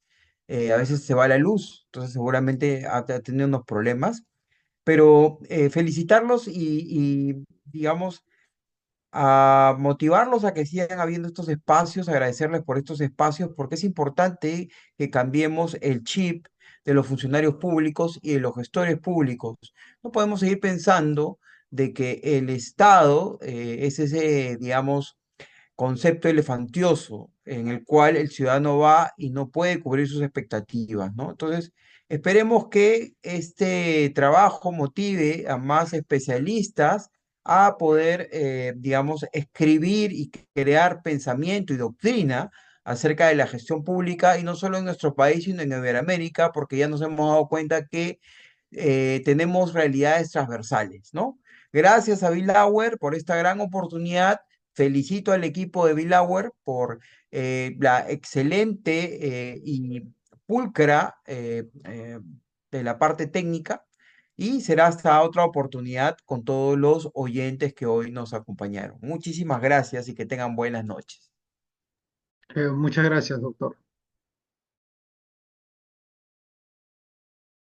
A veces se va la luz, entonces seguramente ha tenido unos problemas, pero felicitarlos y digamos a motivarlos a que sigan habiendo estos espacios, agradecerles por estos espacios, porque es importante que cambiemos el chip de los funcionarios públicos y de los gestores públicos. No podemos seguir pensando de que el Estado es ese, digamos, concepto elefantioso en el cual el ciudadano va y no puede cubrir sus expectativas, ¿no? Entonces, esperemos que este trabajo motive a más especialistas a poder, digamos, escribir y crear pensamiento y doctrina acerca de la gestión pública, y no solo en nuestro país, sino en Iberoamérica, porque ya nos hemos dado cuenta que tenemos realidades transversales, ¿no? Gracias a Bill Auer por esta gran oportunidad. Felicito al equipo de Bill Auer por la excelente y pulcra de la parte técnica, y será hasta otra oportunidad con todos los oyentes que hoy nos acompañaron. Muchísimas gracias y que tengan buenas noches. Muchas gracias, doctor.